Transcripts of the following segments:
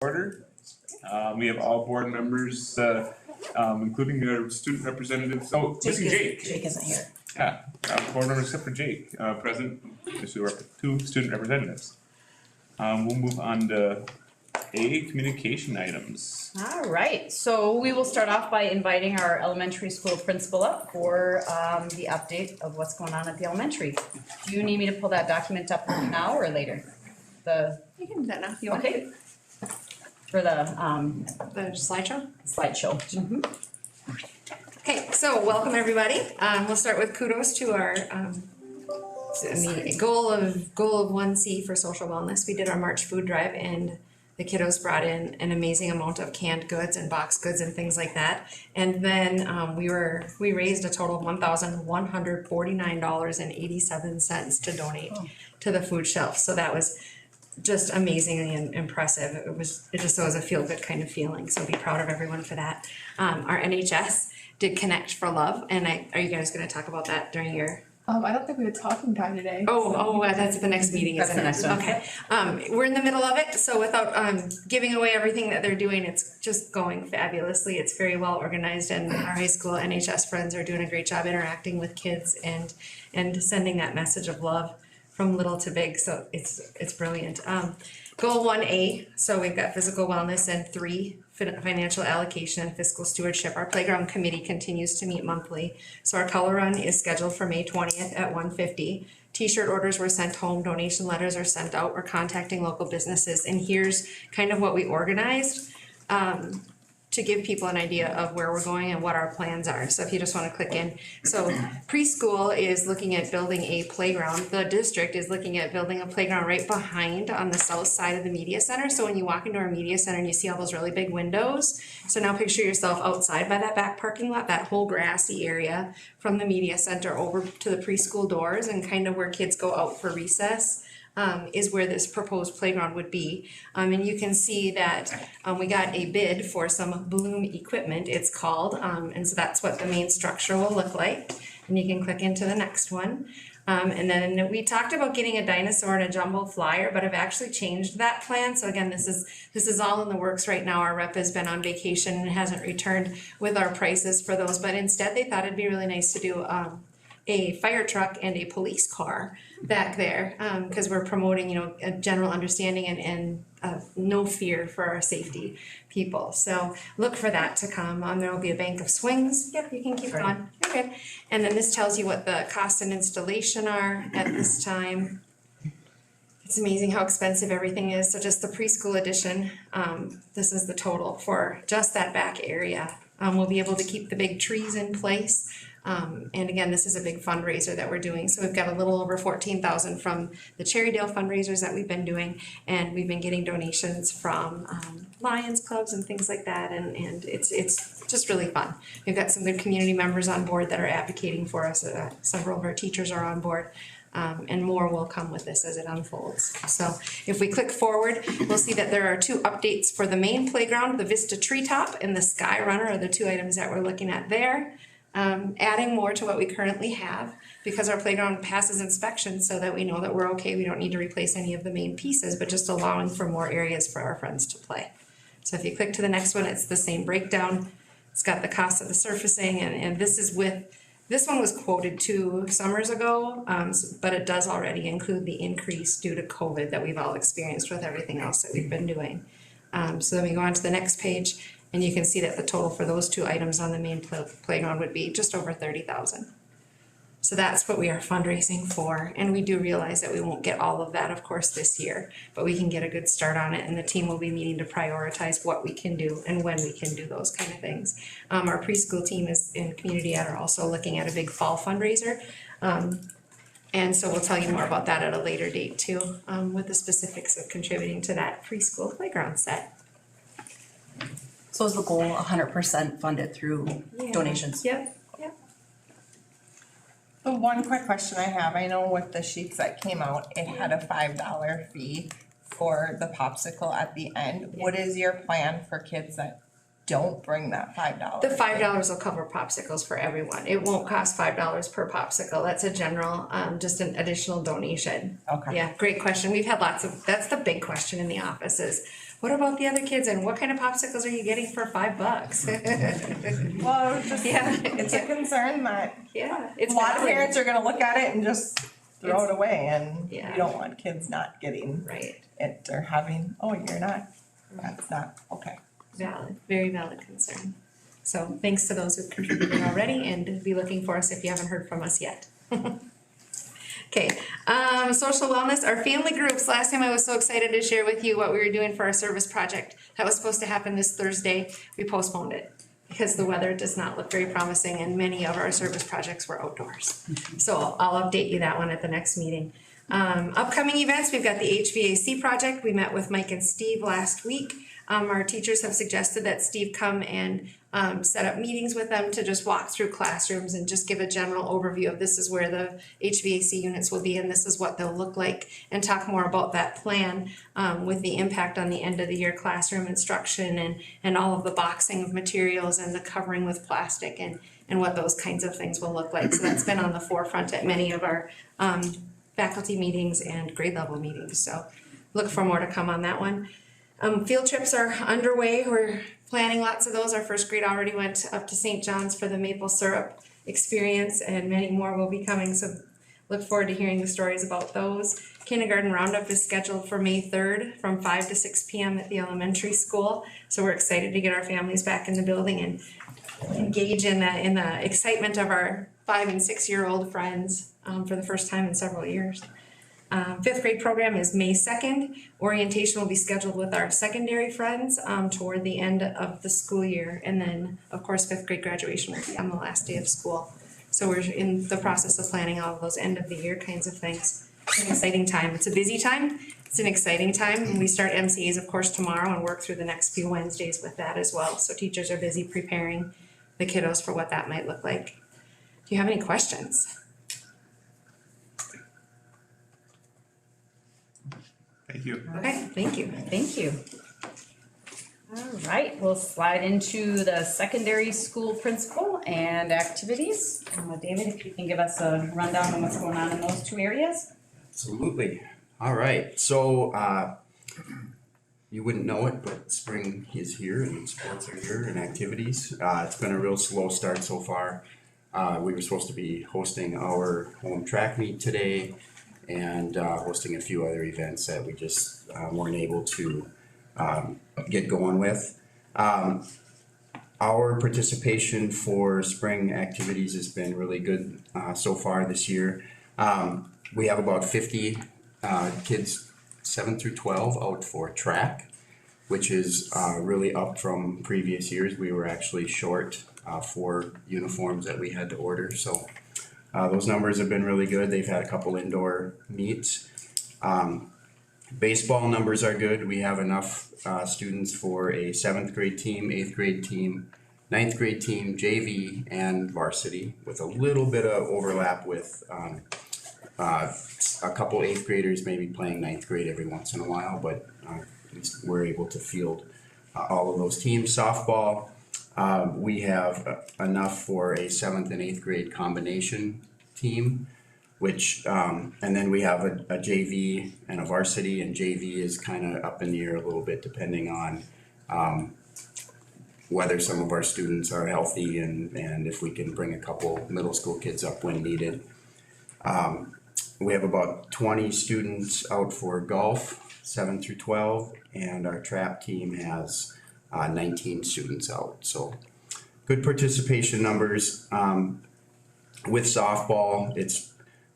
Order. We have all board members, including our student representatives. Oh, missing Jake. Jake isn't here. Yeah, board members except for Jake, present. So we're two student representatives. We'll move on to A, communication items. All right, so we will start off by inviting our elementary school principal up for the update of what's going on at the elementary. Do you need me to pull that document up now or later? You can do that now if you want. Okay. For the slideshow? slideshow. Okay, so welcome everybody. We'll start with kudos to our goal of 1C for social wellness. We did our March food drive and the kiddos brought in an amazing amount of canned goods and boxed goods and things like that. And then we raised a total of $1,149.87 to donate to the food shelf. So that was just amazingly impressive. It just was a feel good kind of feeling. So be proud of everyone for that. Our NHS did Connect for Love, and are you guys going to talk about that during your? I don't think we had talking time today. Oh, that's the next meeting, isn't it? That's the next one. Okay. We're in the middle of it, so without giving away everything that they're doing, it's just going fabulously. It's very well organized, and our high school NHS friends are doing a great job interacting with kids and sending that message of love from little to big. So it's brilliant. Goal 1A. So we've got physical wellness and 3. Financial allocation and fiscal stewardship. Our playground committee continues to meet monthly. So our color run is scheduled for May 20th at 1:50. T-shirt orders were sent home, donation letters are sent out, we're contacting local businesses, and here's kind of what we organized to give people an idea of where we're going and what our plans are. So if you just want to click in. So preschool is looking at building a playground. The district is looking at building a playground right behind on the south side of the media center. So when you walk into our media center and you see all those really big windows, so now picture yourself outside by that back parking lot, that whole grassy area from the media center over to the preschool doors and kind of where kids go out for recess. Is where this proposed playground would be. And you can see that we got a bid for some Bloom equipment, it's called. And so that's what the main structure will look like. And you can click into the next one. And then we talked about getting a dinosaur and a jumbo flyer, but I've actually changed that plan. So again, this is all in the works right now. Our rep has been on vacation and hasn't returned with our prices for those. But instead, they thought it'd be really nice to do a fire truck and a police car back there, because we're promoting, a general understanding and no fear for our safety people. So look for that to come. There will be a bank of swings. Yep, you can keep going. You're good. And then this tells you what the cost and installation are at this time. It's amazing how expensive everything is. So just the preschool edition, this is the total for just that back area. We'll be able to keep the big trees in place. And again, this is a big fundraiser that we're doing. So we've got a little over 14,000 from the Cherrydale fundraisers that we've been doing. And we've been getting donations from Lions clubs and things like that. And it's just really fun. We've got some good community members on board that are advocating for us. Several of our teachers are on board. And more will come with this as it unfolds. So if we click forward, we'll see that there are 2 updates for the main playground. The Vista Treetop and the Sky Runner are the 2 items that we're looking at there. Adding more to what we currently have because our playground passes inspection so that we know that we're okay. We don't need to replace any of the main pieces, but just allowing for more areas for our friends to play. So if you click to the next one, it's the same breakdown. It's got the cost of the surfacing and this one was quoted 2 summers ago, but it does already include the increase due to COVID that we've all experienced with everything else that we've been doing. So then we go on to the next page. And you can see that the total for those 2 items on the main playground would be just over 30,000. So that's what we are fundraising for. And we do realize that we won't get all of that, of course, this year, but we can get a good start on it. And the team will be meeting to prioritize what we can do and when we can do those kind of things. Our preschool team is in Community Ed are also looking at a big fall fundraiser. And so we'll tell you more about that at a later date too, with the specifics of contributing to that preschool playground set. So is the goal 100% funded through donations? Yep. The one quick question I have, I know with the sheets that came out, it had a $5 fee for the popsicle at the end. What is your plan for kids that don't bring that $5? The $5 will cover popsicles for everyone. It won't cost $5 per popsicle. That's a general, just an additional donation. Okay. Yeah, great question. We've had that's the big question in the office is what about the other kids and what kind of popsicles are you getting for $5? Well, it's just, Yeah. it's a concern that Yeah, a it's lot of valid. parents are gonna look at it and just throw it away, and Yeah. you don't want kids not getting Right, it or having, oh, you're not, that's not, okay. valid, very valid concern. So thanks to those who've contributed already, and be looking for us if you haven't heard from us yet. Okay, social wellness, our family groups, last time I was so excited to share with you what we were doing for our service project. That was supposed to happen this Thursday, we postponed it because the weather does not look very promising and many of our service projects were outdoors. So I'll update you that one at the next meeting. Upcoming events, we've got the HVAC project, we met with Mike and Steve last week. Our teachers have suggested that Steve come and set up meetings with them to just walk through classrooms and just give a general overview of this is where the HVAC units will be and this is what they'll look like, and talk more about that plan with the impact on the end of the year classroom instruction and all of the boxing of materials and the covering with plastic and what those kinds of things will look like. So that's been on the forefront at many of our faculty meetings and grade level meetings. So look for more to come on that one. Field trips are underway. We're planning lots of those. Our first grade already went up to St. John's for the maple syrup experience, and many more will be coming. So look forward to hearing the stories about those. Kindergarten roundup is scheduled for May 3rd from 5 to 6 p.m. at the elementary school. So we're excited to get our families back in the building and engage in the excitement of our 5 and 6 year old friends for the first time in several years. Fifth grade program is May 2nd. Orientation will be scheduled with our secondary friends toward the end of the school year. And then, of course, fifth grade graduation will be on the last day of school. So we're in the process of planning all of those end of the year kinds of things. It's an exciting time. It's a busy time. It's an exciting time. And we start MCAs, of course, tomorrow and work through the next few Wednesdays with that as well. So teachers are busy preparing the kiddos for what that might look like. Do you have any questions? Thank you. Okay, thank you. Thank you. All right, we'll slide into the secondary school principal and activities. David, if you can give us a rundown on what's going on in those two areas. Absolutely. All right. So you wouldn't know it, but spring is here and sports are here and activities. It's been a real slow start so far. We were supposed to be hosting our home track meet today and hosting a few other events that we just weren't able to get going with. Our participation for spring activities has been really good so far this year. We have about 50 kids 7 through 12 out for track, which is really up from previous years. We were actually short for uniforms that we had to order, so those numbers have been really good. They've had a couple indoor meets. Baseball numbers are good. We have enough students for a 7th grade team, 8th grade team, 9th grade team, JV, and varsity, with a little bit of overlap with a couple 8th graders maybe playing 9th grade every once in a while, but at least we're able to field all of those teams. Softball, we have enough for a 7th and 8th grade combination team, which, and then we have a JV and a varsity, and JV is kind of up in the air a little bit depending on whether some of our students are healthy and if we can bring a couple middle school kids up when needed. We have about 20 students out for golf, 7 through 12, and our trap team has 19 students out. So good participation numbers. With softball,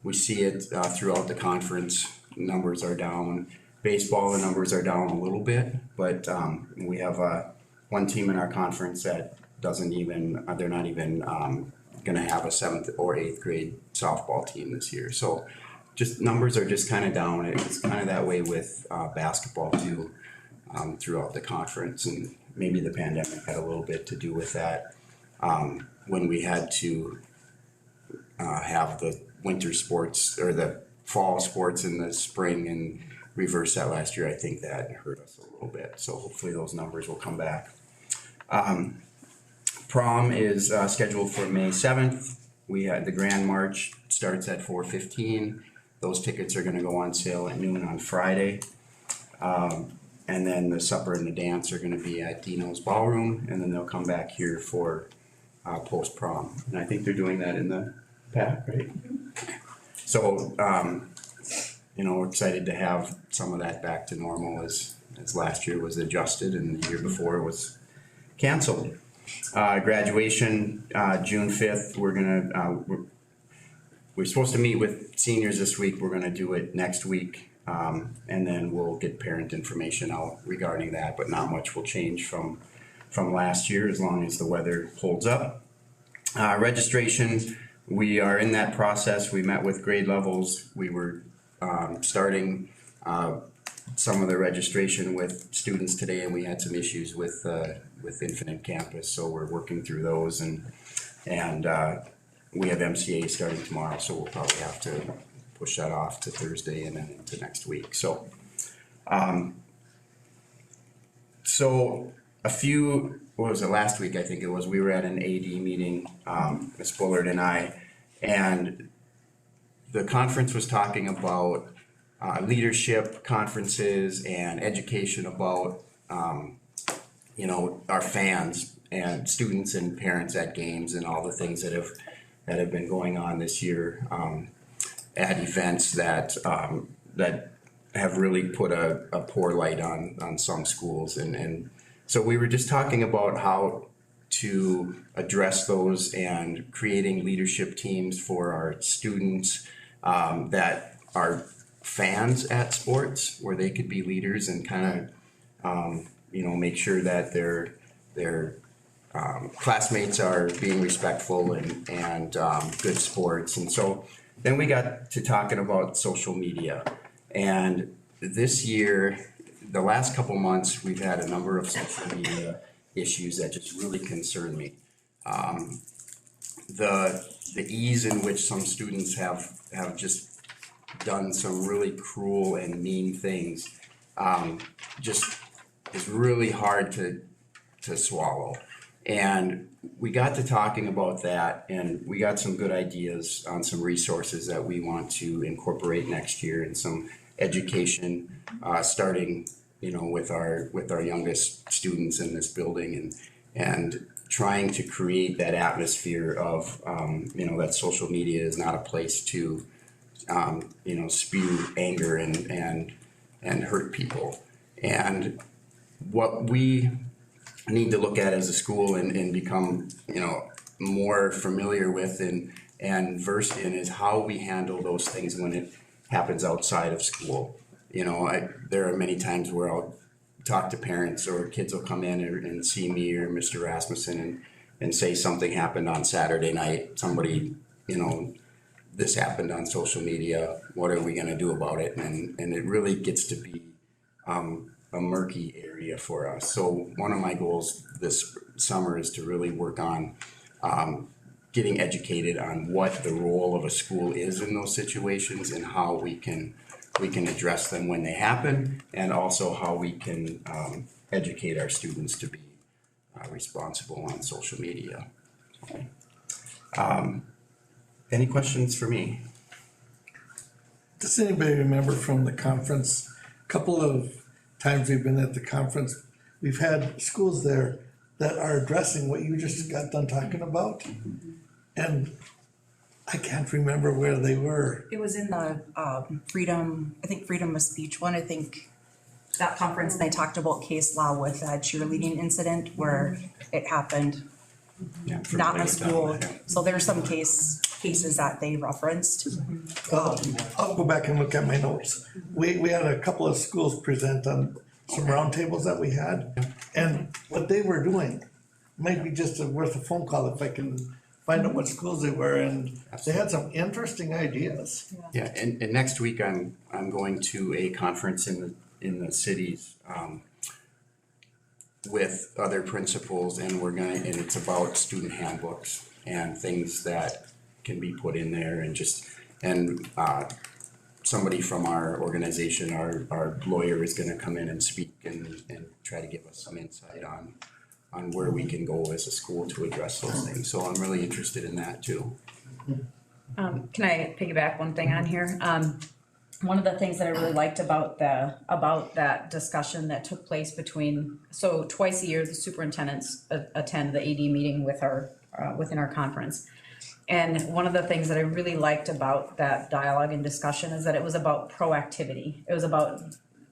we see it throughout the conference. Numbers are down. Baseball, the numbers are down a little bit, but we have one team in our conference that they're not even going to have a 7th or 8th grade softball team this year. So just numbers are just kind of down. It's kind of that way with basketball too, throughout the conference, and maybe the pandemic had a little bit to do with that. When we had to have the winter sports or the fall sports in the spring and reverse that last year, I think that hurt us a little bit. So hopefully those numbers will come back. Prom is scheduled for May 7th. We had the Grand March starts at 4:15. Those tickets are going to go on sale at noon on Friday. And then the supper and the dance are gonna be at Dino's Ballroom, and then they'll come back here for, post-prom. And I think they're doing that in the pack, right? So, we're excited to have some of that back to normal as last year was adjusted and the year before was canceled. Graduation, June 5th, we're supposed to meet with seniors this week, we're gonna do it next week. And then we'll get parent information out regarding that, but not much will change from last year as long as the weather holds up. Registration, we are in that process. We met with grade levels. We were starting some of the registration with students today, and we had some issues with Infinite Campus, so we're working through those, and we have MCA starting tomorrow, so we'll probably have to push that off to Thursday and then into next week. So what was it, last week, I think it was, we were at an AD meeting, Ms. Bullard and I, and the conference was talking about leadership conferences and education about, our fans and students and parents at games and all the things that have been going on this year, at events that have really put a poor light on some schools. And so we were just talking about how to address those and creating leadership teams for our students that are fans at sports, where they could be leaders and kind of, make sure that their classmates are being respectful and good sports. And so then we got to talking about social media. And this year, the last couple months, we've had a number of social media issues that just really concern me. The ease in which some students have just done some really cruel and mean things just is really hard to swallow. And we got to talking about that, and we got some good ideas on some resources that we want to incorporate next year, and some education starting with our youngest students in this building, and trying to create that atmosphere of that social media is not a place to spew anger and hurt people. And what we need to look at as a school and become more familiar with and versed in is how we handle those things when it happens outside of school. There are many times where I'll talk to parents, or kids will come in and see me or Mr. Rasmussen and say something happened on Saturday night. Somebody, this happened on social media. What are we going to do about it? And it really gets to be a murky area for us. So one of my goals this summer is to really work on getting educated on what the role of a school is in those situations, and how we can address them when they happen, and also how we can educate our students to be responsible on social media. Any questions for me? Does anybody remember from the conference, a couple of times we've been at the conference, we've had schools there that are addressing what you just got done talking about? And I can't remember where they were. It was in the freedom of speech one, I think, that conference, and they talked about case law with a cheerleading incident where it happened not in a school. So there's some cases that they referenced. I'll go back and look at my notes. We had a couple of schools present on some roundtables that we had, and what they were doing might be just worth a phone call if I can find out what schools they were, and they had some interesting ideas. Yeah, and next week I'm going to a conference in the cities with other principals, and and it's about student handbooks and things that can be put in there, and somebody from our organization, our lawyer, is going to come in and speak and try to give us some insight on where we can go as a school to address those things. So I'm really interested in that too. Can I piggyback one thing on here? one of the things that I really liked about that discussion that took place between, so twice a year, the superintendents attend the AD meeting with within our conference. And one of the things that I really liked about that dialogue and discussion is that it was about proactivity. It was about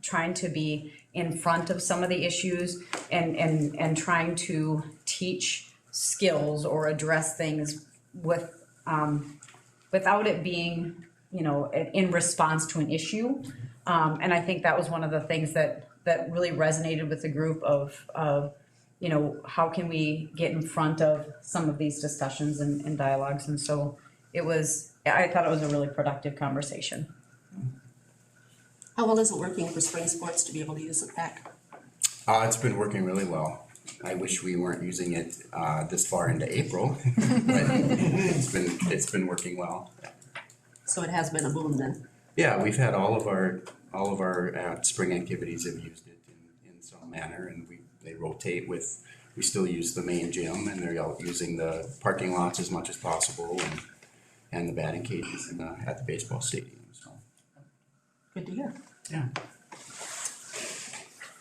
trying to be in front of some of the issues and trying to teach skills or address things with, without it being, in response to an issue. And I think that was one of the things that really resonated with the group of, how can we get in front of some of these discussions and dialogues? And so I thought it was a really productive conversation. How well is it working for spring sports to be able to use the pack? It's been working really well. I wish we weren't using it this far into April, but it's been working well. So it has been a boom then? Yeah, we've had all of our spring activities have used it in some manner, and they rotate with. We still use the main gym, and they're out using the parking lots as much as possible, and the batting cages at the baseball stadium. So Good to hear. yeah.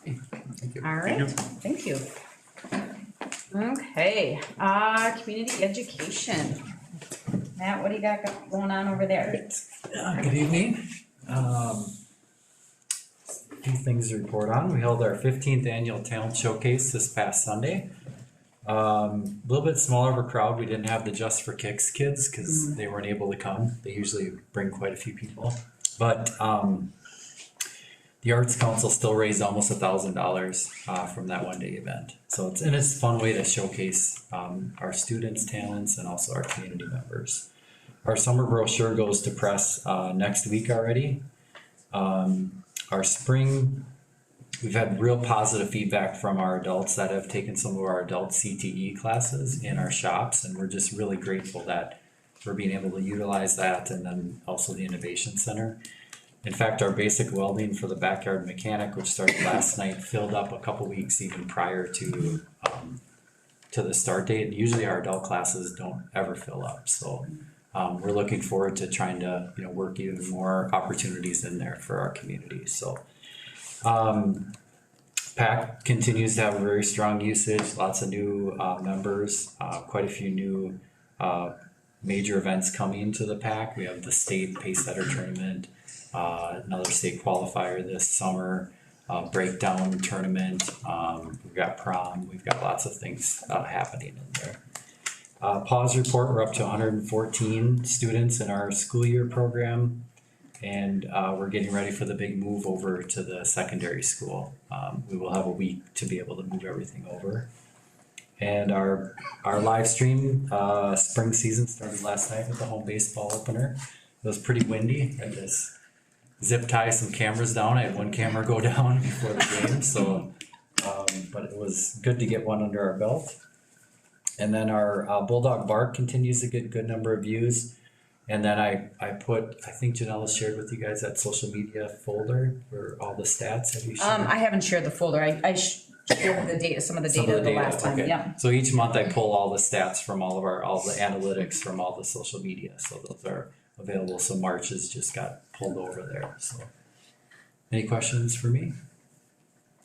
Thank you. All right, thank you. Okay, community education. Matt, what do you got going on over there? Good evening. Few things to report on. We held our 15th annual talent showcase this past Sunday. A little bit smaller of a crowd. We didn't have the Just for Kicks kids because they weren't able to come. They usually bring quite a few people. But the Arts Council still raised almost $1,000 from that one-day event. So it's a fun way to showcase our students' talents and also our community members. Our summer brochure goes to press next week already. Our spring, we've had real positive feedback from our adults that have taken some of our adult CTE classes in our shops, and we're just really grateful that we're being able to utilize that, and then also the Innovation Center. In fact, our basic welding for the backyard mechanic, which started last night, filled up a couple weeks even prior to the start date. Usually our adult classes don't ever fill up, so we're looking forward to trying to work even more opportunities in there for our community. So PAC continues to have a very strong usage, lots of new members, quite a few new major events coming to the PAC. We have the state pace setter tournament, another state qualifier this summer, breakdown tournament, we've got prom, we've got lots of things happening in there. Pause report, we're up to 114 students in our school year program, and we're getting ready for the big move over to the secondary school. We will have a week to be able to move everything over. And our live stream spring season started last night with the home baseball opener. It was pretty windy. I just zip tie some cameras down. I had one camera go down before the game, so but it was good to get one under our belt. And then our Bulldog Bark continues to get good number of views. And then I think Janella shared with you guys that social media folder for all the stats. Have you shared? I haven't shared the folder. I shared the data, some of the data the last time. Okay. Yeah. So each month I pull all the stats from all the analytics from all the social media. So those are available. So March has just got pulled over there. So any questions for me?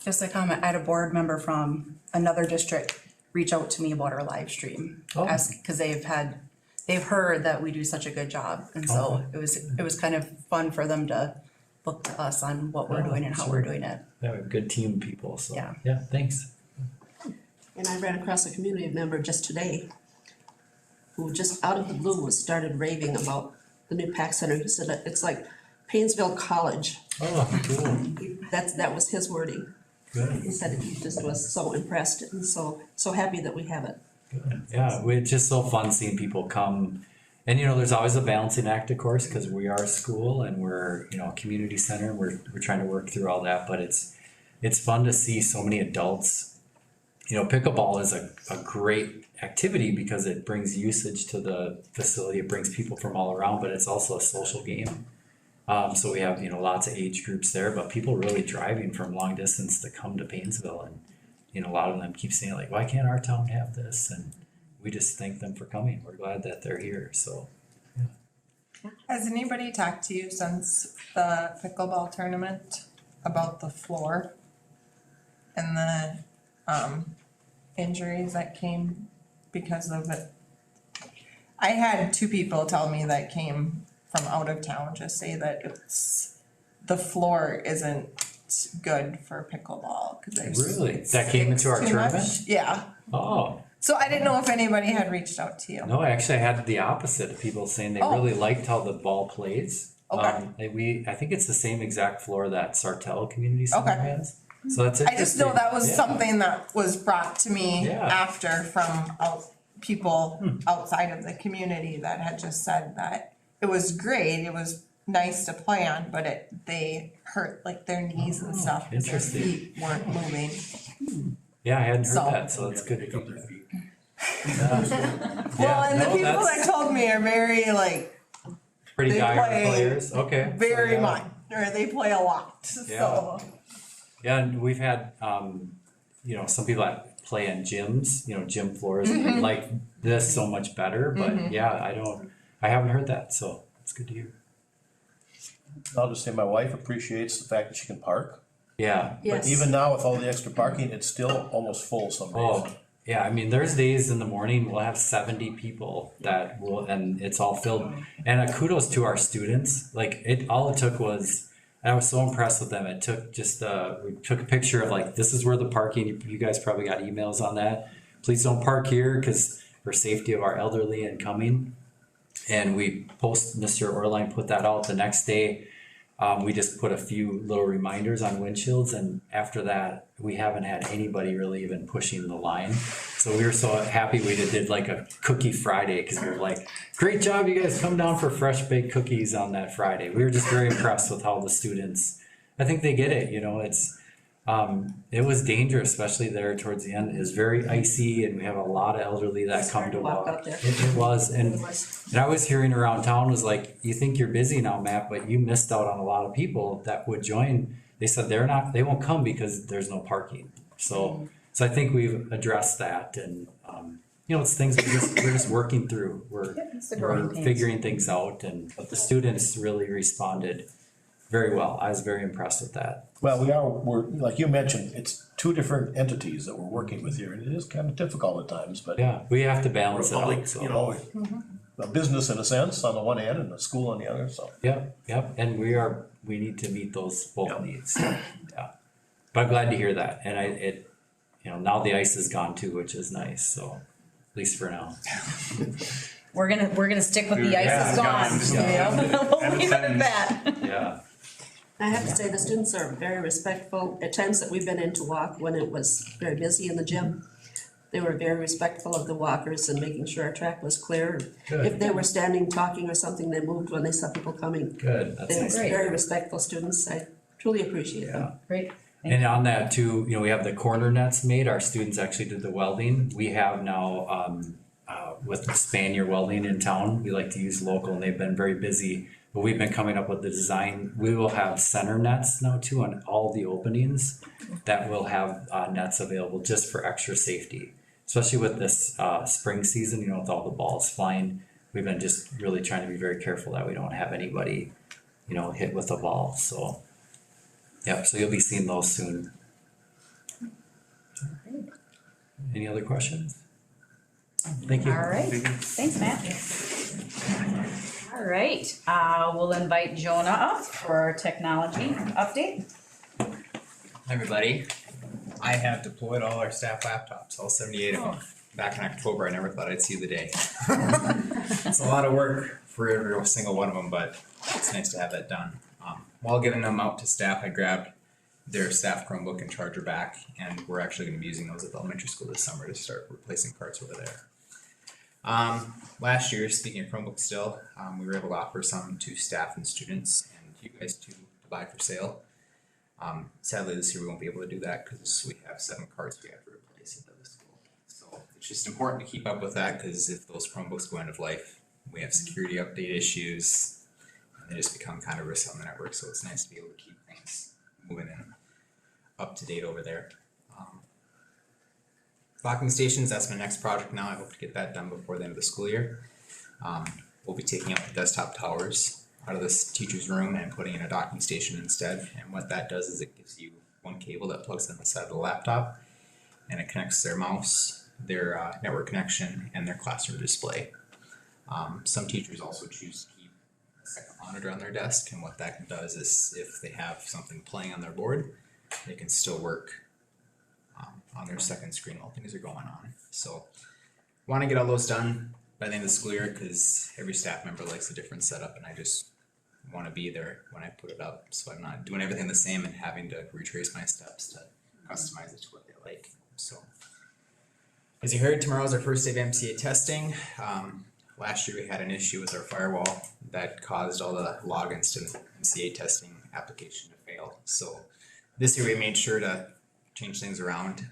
Just a comment, I had a board member from another district reach out to me about our live stream. Oh. Cause they've heard that we do such a good job, and so it was kind of fun for them to look to us on what we're doing and how we're doing it. Yeah, we have a good team of people, so Yeah. Thanks. And I ran across a community member just today who just out of the blue started raving about the new PAC Center. He said that it's like Paynesville College. Oh, cool. That was his wording. Good. He said he just was so impressed and so happy that we have it. Yeah, it's just so fun seeing people come. And there's always a balancing act, of course, because we are a school and we're a community center. We're trying to work through all that, but it's fun to see so many adults. Pickleball is a great activity because it brings usage to the facility. It brings people from all around, but it's also a social game. So we have lots of age groups there, but people really driving from long distance to come to Paynesville, and a lot of them keep saying like, why can't our town have this? And we just thank them for coming. We're glad that they're here. So Has anybody talked to you since the pickleball tournament about the floor? And the, injuries that came because of it? I had two people tell me that came from out of town just say that the floor isn't good for pickleball, cause there's. Really? That came into our too much. tournament? Yeah, Oh, so I didn't know if anybody had reached out to you. no, actually I had the opposite of people saying they Oh. really liked how the ball plays. Okay. I think it's the same exact floor that Sartell Community Center Okay. has. So that's I just know interesting. that was Yeah. something that was brought to me Yeah. after from people outside of the community that had just said that it was great, it was nice to play on, but they hurt like their knees and stuff, 'cause their interesting. feet weren't moving. Yeah, I hadn't heard So- that, so that's good. Well, Yeah, and the no, people that's- that told me are very like, Pretty they dire play players, okay. So, very yeah. much, or they play a lot, so. Yeah, and we've had, some people that play in gyms, gym floors, and like this so much better, but yeah, I haven't heard that, so it's good to hear. I'll just say my wife appreciates the fact that she can park. Yeah, But Yes. even now with all the extra parking, it's still almost full some days. oh, yeah, I mean, there's days in the morning, we'll have 70 people that will, and it's all filled. And kudos to our students, like all it took was, and I was so impressed with them, it took just, we took a picture of like, this is where the parking, you guys probably got emails on that. Please don't park here, cause for safety of our elderly and coming. And Mr. Orline put that out the next day. We just put a few little reminders on windshields, and after that, we haven't had anybody really even pushing the line. So we were so happy we did like a cookie Friday, cause we were like, great job, you guys come down for fresh baked cookies on that Friday. We were just very impressed with how the students, I think they get it, it was dangerous, especially there towards the end. It was very icy, and we have a lot of elderly that It's come hard to to walk walk. out there. It was, It and was. I was hearing around town was like, you think you're busy now, Matt, but you missed out on a lot of people that would join. They said they won't come because there's no parking. So I think we've addressed that, and it's things we're just working through. It's the growing We're pains. figuring things out, but the students really responded very well. I was very impressed with that. Well, we're, like you mentioned, it's two different entities that we're working with here, and it is kind of difficult at times, but. Yeah, we have to We're balance it public, out, so. a business in a sense on the one hand and a school on the other, so. Yep, and we need to meet those both Yep. needs, yeah. But I'm glad to hear that, and now the ice is gone too, which is nice, so, at least for now. We're gonna stick with the Yeah, ice is gone. gone. Yeah. We'll leave it at And that. Yeah, I have to say, the students are very respectful. At times that we've been in to walk when it was very busy in the gym, they were very respectful of the walkers and making sure our track was clear. Good. If they were standing talking or something, they moved when they saw people coming. good, that's They were nice. Great. very respectful students. I truly appreciate them. Yeah. Great. And on that too, we have the corner nets made, our students actually did the welding. We have now, with the Spanier welding in town, we like to use local, and they've been very busy. But we've been coming up with the design, we will have center nets now too on all the openings that will have, nets available just for extra safety. Especially with this, spring season, with all the balls flying, we've been just really trying to be very careful that we don't have anybody, hit with a ball, so. Yep, so you'll be seeing those soon. Any other questions? Thank you. All right, thanks, Matt. All right, we'll invite Jonah up for our technology update. Hi everybody. I have deployed all our staff laptops, all 78 of them. Back in October, I never thought I'd see the day. It's a lot of work for every single one of them, but it's nice to have that done. While getting them out to staff, I grabbed their staff Chromebook and charger back, and we're actually going to be using those at the elementary school this summer to start replacing parts over there. Last year, speaking of Chromebooks still, we were able to offer some to staff and students and you guys to buy for sale. Sadly, this year we won't be able to do that because we have 7 carts we have to replace at the school. So it's just important to keep up with that, because if those Chromebooks go end of life, we have security update issues, and they just become kind of risky on the network. So it's nice to be able to keep things moving and up to date over there. Docking stations, that's my next project now. I hope to get that done before the end of the school year. we'll be taking out the desktop towers out of this teacher's room and putting in a docking station instead. And what that does is it gives you one cable that plugs in the side of the laptop, and it connects their mouse, their network connection, and their classroom display. Some teachers also choose to keep a second monitor on their desk, and what that does is if they have something playing on their board, they can still work on their second screen while things are going on. So want to get all those done by the end of the school year, because every staff member likes a different setup, and I just want to be there when I put it up, so I'm not doing everything the same and having to retrace my steps to customize it to what they like. So as you heard, tomorrow is our first day of MCA testing. Last year we had an issue with our firewall that caused all the logins to the MCA testing application to fail. So this year we made sure to change things around,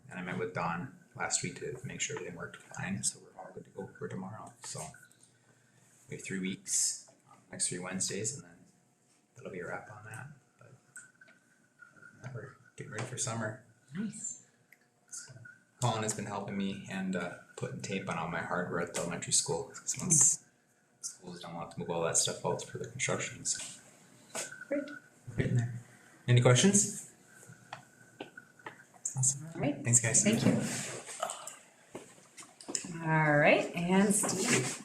and I met with Dawn last week to make sure everything worked fine. So we're all good to go for tomorrow. So we have 3 weeks, next 3 Wednesdays, and then that'll be a wrap on that. But we're getting ready for summer. Nice. So Colin has been helping me and putting tape on all my hardware at the elementary school. Because once schools don't want to move all that stuff out for the construction. So. Great. Getting there. Any questions? Awesome. All right. Thanks, guys. Thank you. All right, and Steve,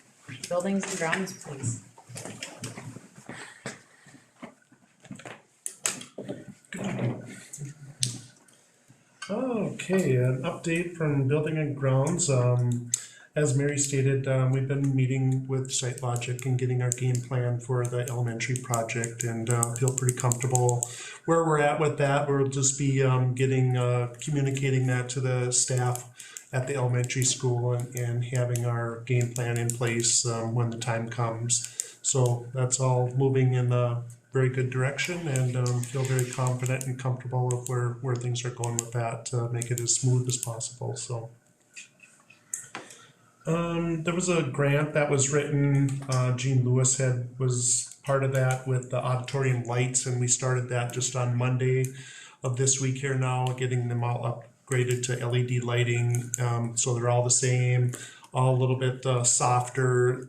buildings and grounds, please. Okay, an update from Building and Grounds. As Mary stated, we've been meeting with SiteLogic and getting our game plan for the elementary project, and feel pretty comfortable where we're at with that. We'll just be communicating that to the staff at the elementary school and having our game plan in place when the time comes. So that's all moving in a very good direction, and feel very confident and comfortable with where things are going with that to make it as smooth as possible. So there was a grant that was written, Gene Lewis was part of that with the Auditorium Lights, and we started that just on Monday of this week here now, getting them all upgraded to LED lighting, so they're all the same, all a little bit softer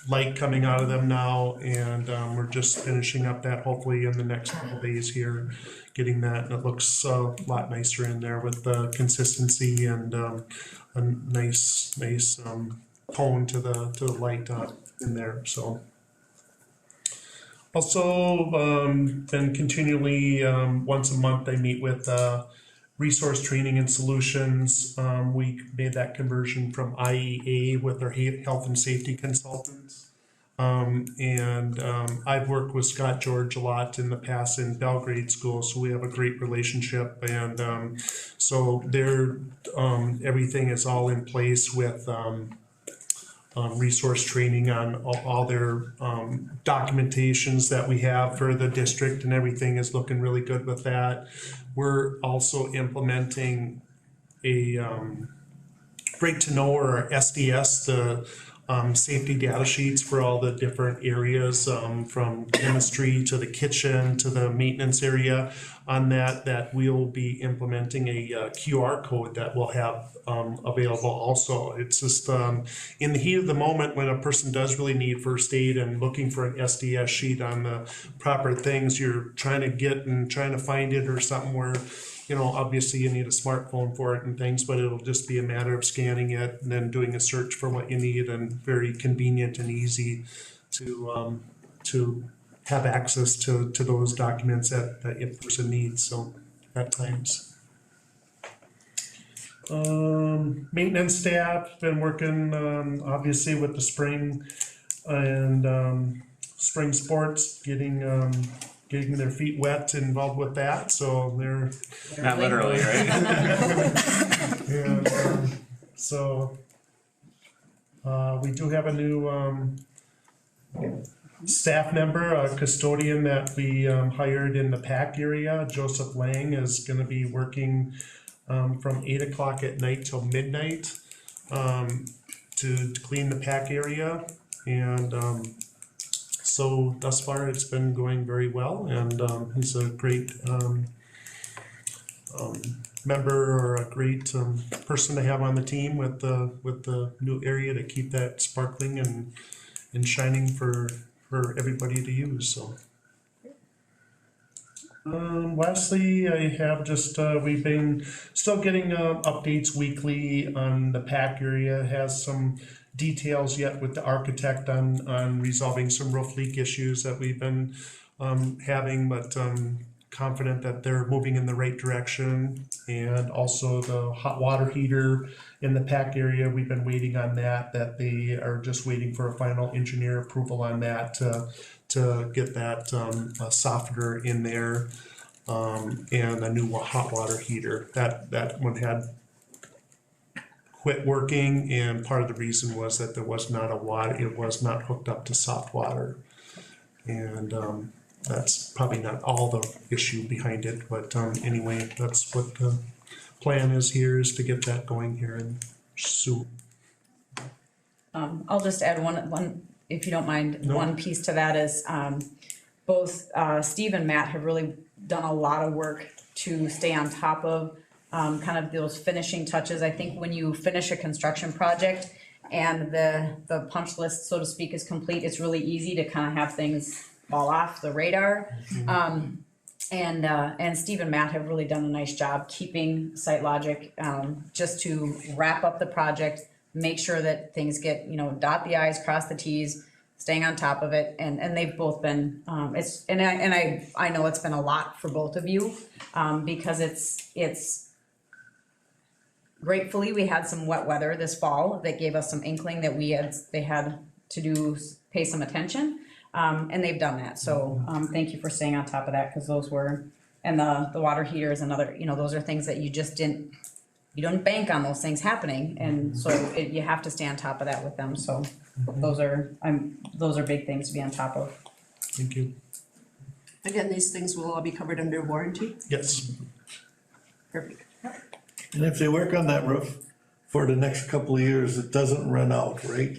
light coming out of them now, and we're just finishing up that hopefully in the next couple days here, getting that, and it looks a lot nicer in there with the consistency and a nice tone to the light in there. So also been continually once a month I meet with Resource Training and Solutions. We made that conversion from IEA with our health and safety consultants. I've worked with Scott George a lot in the past in Belgrade School, so we have a great relationship, and so everything is all in place with Resource Training on all their documentations that we have for the district, and everything is looking really good with that. We're also implementing a Great to Know, or SDS, the safety data sheets for all the different areas, from chemistry to the kitchen to the maintenance area. On that we'll be implementing a QR code that we'll have available also. It's just in the heat of the moment when a person does really need first aid and looking for an SDS sheet on the proper things, you're trying to find it or something where, obviously you need a smartphone for it and things, but it'll just be a matter of scanning it and then doing a search for what you need, and very convenient and easy to have access to those documents that a person needs, so at times. Maintenance staff been working obviously with the spring and spring sports, getting their feet wet, involved with that, so they're Not literally, right? and so we do have a new staff member, a custodian that we hired in the PAC area. Joseph Lang is going to be working from 8 o'clock at night till midnight to clean the PAC area, and so thus far it's been going very well, and he's a great member or a great person to have on the team with the new area to keep that sparkling and shining for everybody to use, so. Lastly, I have just, we've been still getting updates weekly on the PAC area, has some details yet with the architect on resolving some roof leak issues that we've been having, but confident that they're moving in the right direction. And also the hot water heater in the PAC area, we've been waiting on that they are just waiting for a final engineer approval on that to get that softener in there, and a new hot water heater. That one had quit working, and part of the reason was that there was not it was not hooked up to soft water. And that's probably not all the issue behind it, but anyway, that's what the plan is here, is to get that going here in soon. I'll just add one, if you don't mind, No. one piece to that is, both, Steve and Matt have really done a lot of work to stay on top of, kind of those finishing touches. I think when you finish a construction project and the punch list, so to speak, is complete, it's really easy to kind of have things fall off the radar. And Steve and Matt have really done a nice job keeping SiteLogic, just to wrap up the project, make sure that things get, dot the i's, cross the t's, staying on top of it, and they've both been, I know it's been a lot for both of you, because it's gratefully we had some wet weather this fall that gave us some inkling that they had to pay some attention, and they've done that. So thank you for staying on top of that, because those were, and the water heater is another, those are things that you just you don't bank on those things happening, and so you have to stay on top of that with them. So those are big things to be on top of. Thank you. Again, these things will all be covered under warranty? Yes. Perfect. And if they work on that roof for the next couple of years, it doesn't run out, right?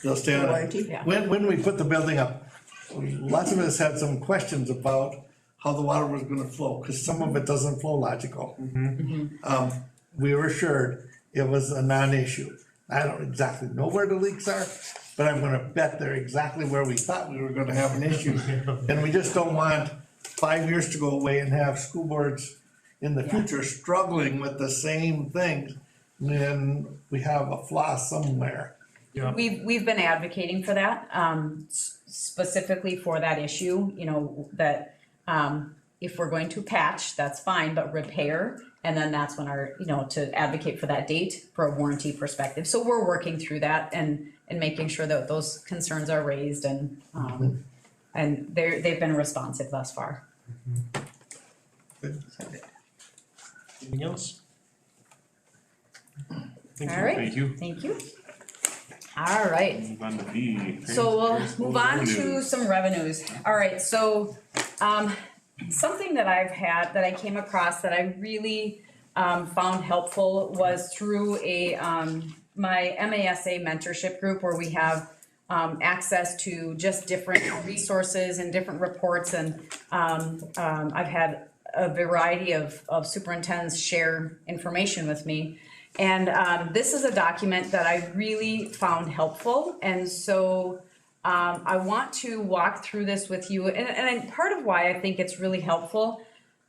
They'll stay on it. Warranty? Yeah. When we put the building up, lots of us had some questions about how the water was gonna flow, cause some of it doesn't flow logical. We were assured it was a non-issue. I don't exactly know where the leaks are, but I'm gonna bet they're exactly where we thought we were gonna have an issue. And we just don't want 5 years to go away and have school boards in the future struggling with the same things. Then we have a flaw somewhere. Yeah. We've been advocating for that, specifically for that issue, that, if we're going to patch, that's fine, but repair, and then that's when to advocate for that date for a warranty perspective. So we're working through that and making sure that those concerns are raised, and they've been responsive thus far. Anything else? Thank All you. right. Thank you. Thank you. All right. Move on to B. So we'll Paynesville move on revenue. to some revenues. All right, so, something that I came across that I really, found helpful was through my MASA mentorship group, where we have, access to just different resources and different reports, and, I've had a variety of superintendents share information with me. And this is a document that I really found helpful, and so I want to walk through this with you. And part of why I think it's really helpful,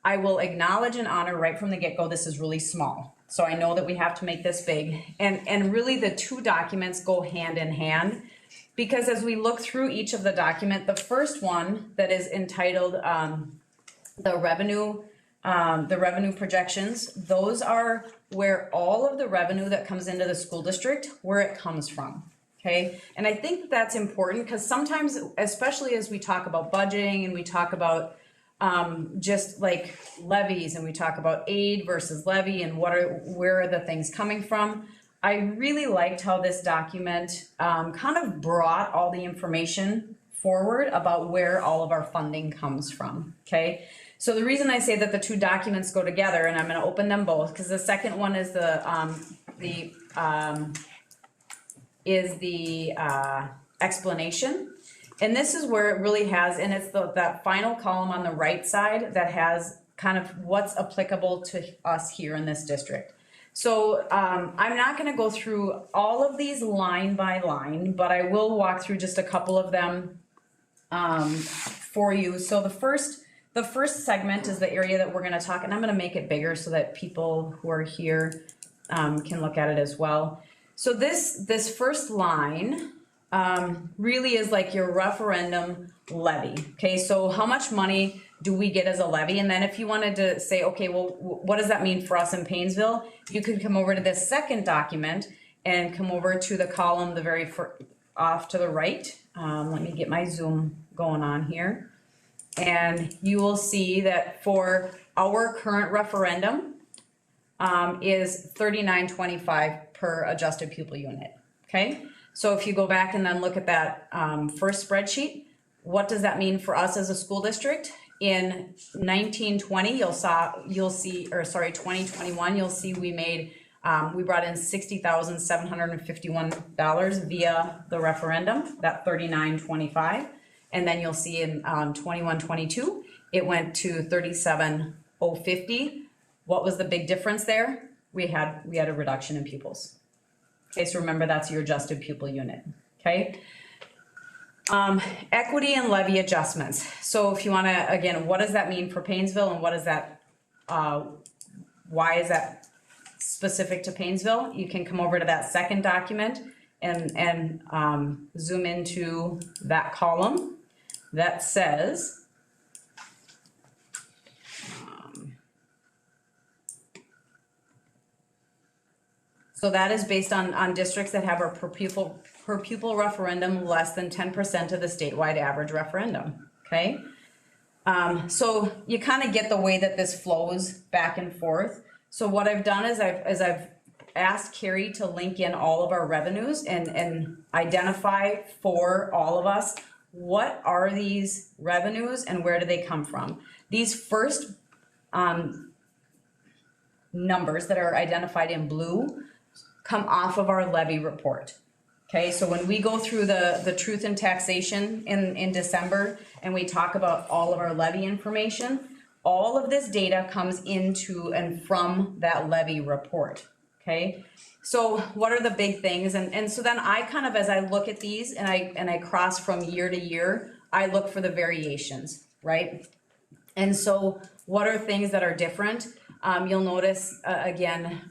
I will acknowledge and honor right from the get-go, this is really small. So I know that we have to make this big. And really the two documents go hand in hand, because as we look through each of the document, the first one that is entitled the revenue projections, those are where all of the revenue that comes into the school district, where it comes from, okay? And I think that that's important, because sometimes, especially as we talk about budgeting and we talk about just like levies, and we talk about aid versus levy and where are the things coming from, I really liked how this document kind of brought all the information forward about where all of our funding comes from, okay? So the reason I say that the two documents go together, and I'm going to open them both, because the second one is the explanation, and this is where it really has, and it's that final column on the right side that has kind of what's applicable to us here in this district. So I'm not gonna go through all of these line by line, but I will walk through just a couple of them for you. So the first segment is the area that we're gonna talk, and I'm gonna make it bigger so that people who are here can look at it as well. So this first line really is like your referendum levy. Okay, so how much money do we get as a levy? And then if you wanted to say, okay, well, what does that mean for us in Paynesville? You could come over to this second document and come over to the column the very off to the right. Let me get my zoom going on here. And you will see that for our current referendum is $39.25 per adjusted pupil unit. Okay, so if you go back and then look at that first spreadsheet, what does that mean for us as a school district? In 2021, you'll see we made we brought in $60,751 via the referendum, that $39.25, and then you'll see in 21-22 it went to $37,050. What was the big difference there? We had a reduction in pupils. Okay, so remember that's your adjusted pupil unit. Okay. Equity and levy adjustments. So if you want to, again, what does that mean for Paynesville, and what is that, why is that specific to Paynesville? You can come over to that second document and zoom into that column that says, so that is based on districts that have a per pupil referendum less than 10% of the statewide average referendum, okay? So you kind of get the way that this flows back and forth. So what I've done is I've asked Carrie to link in all of our revenues and identify for all of us, what are these revenues and where do they come from? These first numbers that are identified in blue come off of our levy report. Okay, so when we go through the truth in taxation in December and we talk about all of our levy information, all of this data comes into and from that levy report. Okay, so what are the big things? And so then I kind of, as I look at these and I cross from year to year, I look for the variations, right? And so what are things that are different? You'll notice again,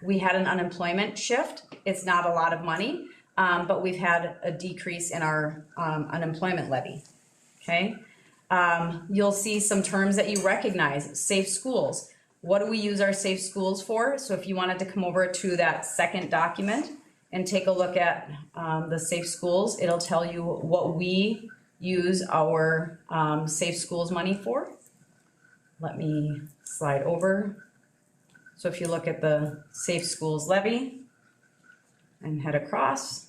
we had an unemployment shift. It's not a lot of money, but we've had a decrease in our unemployment levy. Okay, you'll see some terms that you recognize. Safe schools. What do we use our safe schools for? So if you wanted to come over to that second document and take a look at the safe schools, it'll tell you what we use our safe schools money for. Let me slide over. So if you look at the safe schools levy and head across,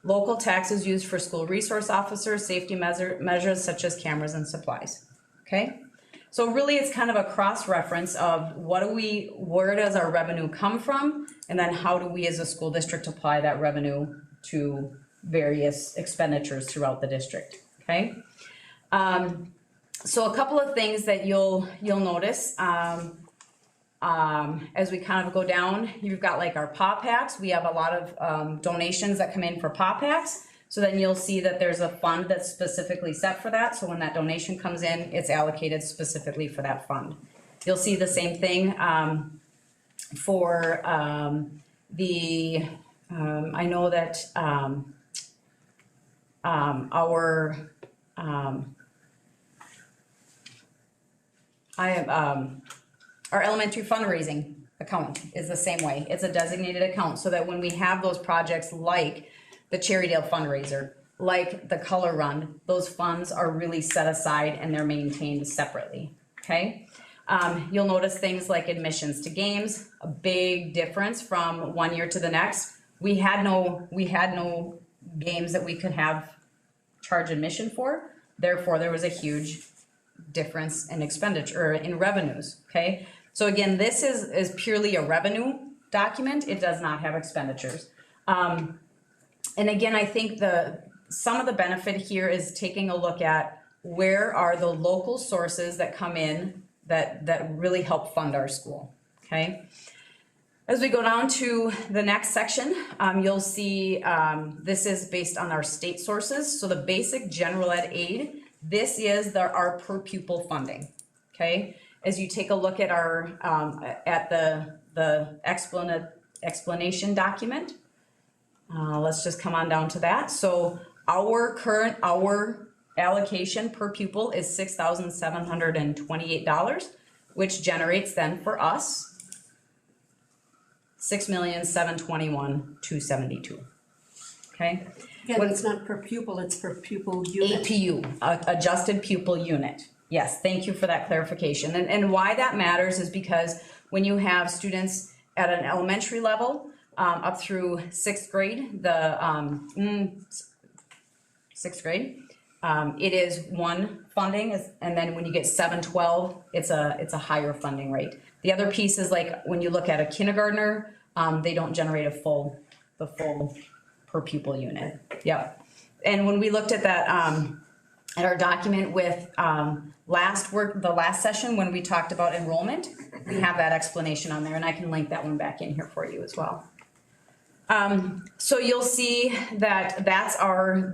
local taxes used for school resource officers, safety measures such as cameras and supplies. Okay, so really it's kind of a cross-reference of where does our revenue come from, and then how do we as a school district apply that revenue to various expenditures throughout the district. Okay, so a couple of things that you'll notice as we kind of go down. You've got like our PAW packs. We have a lot of donations that come in for PAW packs. So then you'll see that there's a fund that's specifically set for that. So when that donation comes in, it's allocated specifically for that fund. You'll see the same thing for I know that our elementary fundraising account is the same way. It's a designated account so that when we have those projects like the Cherrydale fundraiser, like the color run, those funds are really set aside and they're maintained separately. Okay. You'll notice things like admissions to games, a big difference from one year to the next. We had no games that we could have charge admission for. Therefore, there was a huge difference in expenditure, or in revenues. Okay, so again, this is purely a revenue document. It does not have expenditures. And again, I think some of the benefit here is taking a look at where are the local sources that come in that really help fund our school, okay? As we go down to the next section, you'll see this is based on our state sources. So the basic general ed aid, this is our per pupil funding, okay? As you take a look at our at the explanation document, let's just come on down to that. So our allocation per pupil is $6,728, which generates then for us $6,721,272. Okay. Again, it's not per pupil, it's per pupil unit. APU, adjusted pupil unit. Yes, thank you for that clarification. And why that matters is because when you have students at an elementary level up through sixth grade, sixth grade, it is one funding, and then when you get 7-12, it's a higher funding rate. The other piece is like when you look at a kindergartner, they don't generate the full per pupil unit. Yep. And when we looked at that at our document with the last session when we talked about enrollment, we have that explanation on there, and I can link that one back in here for you as well. So you'll see that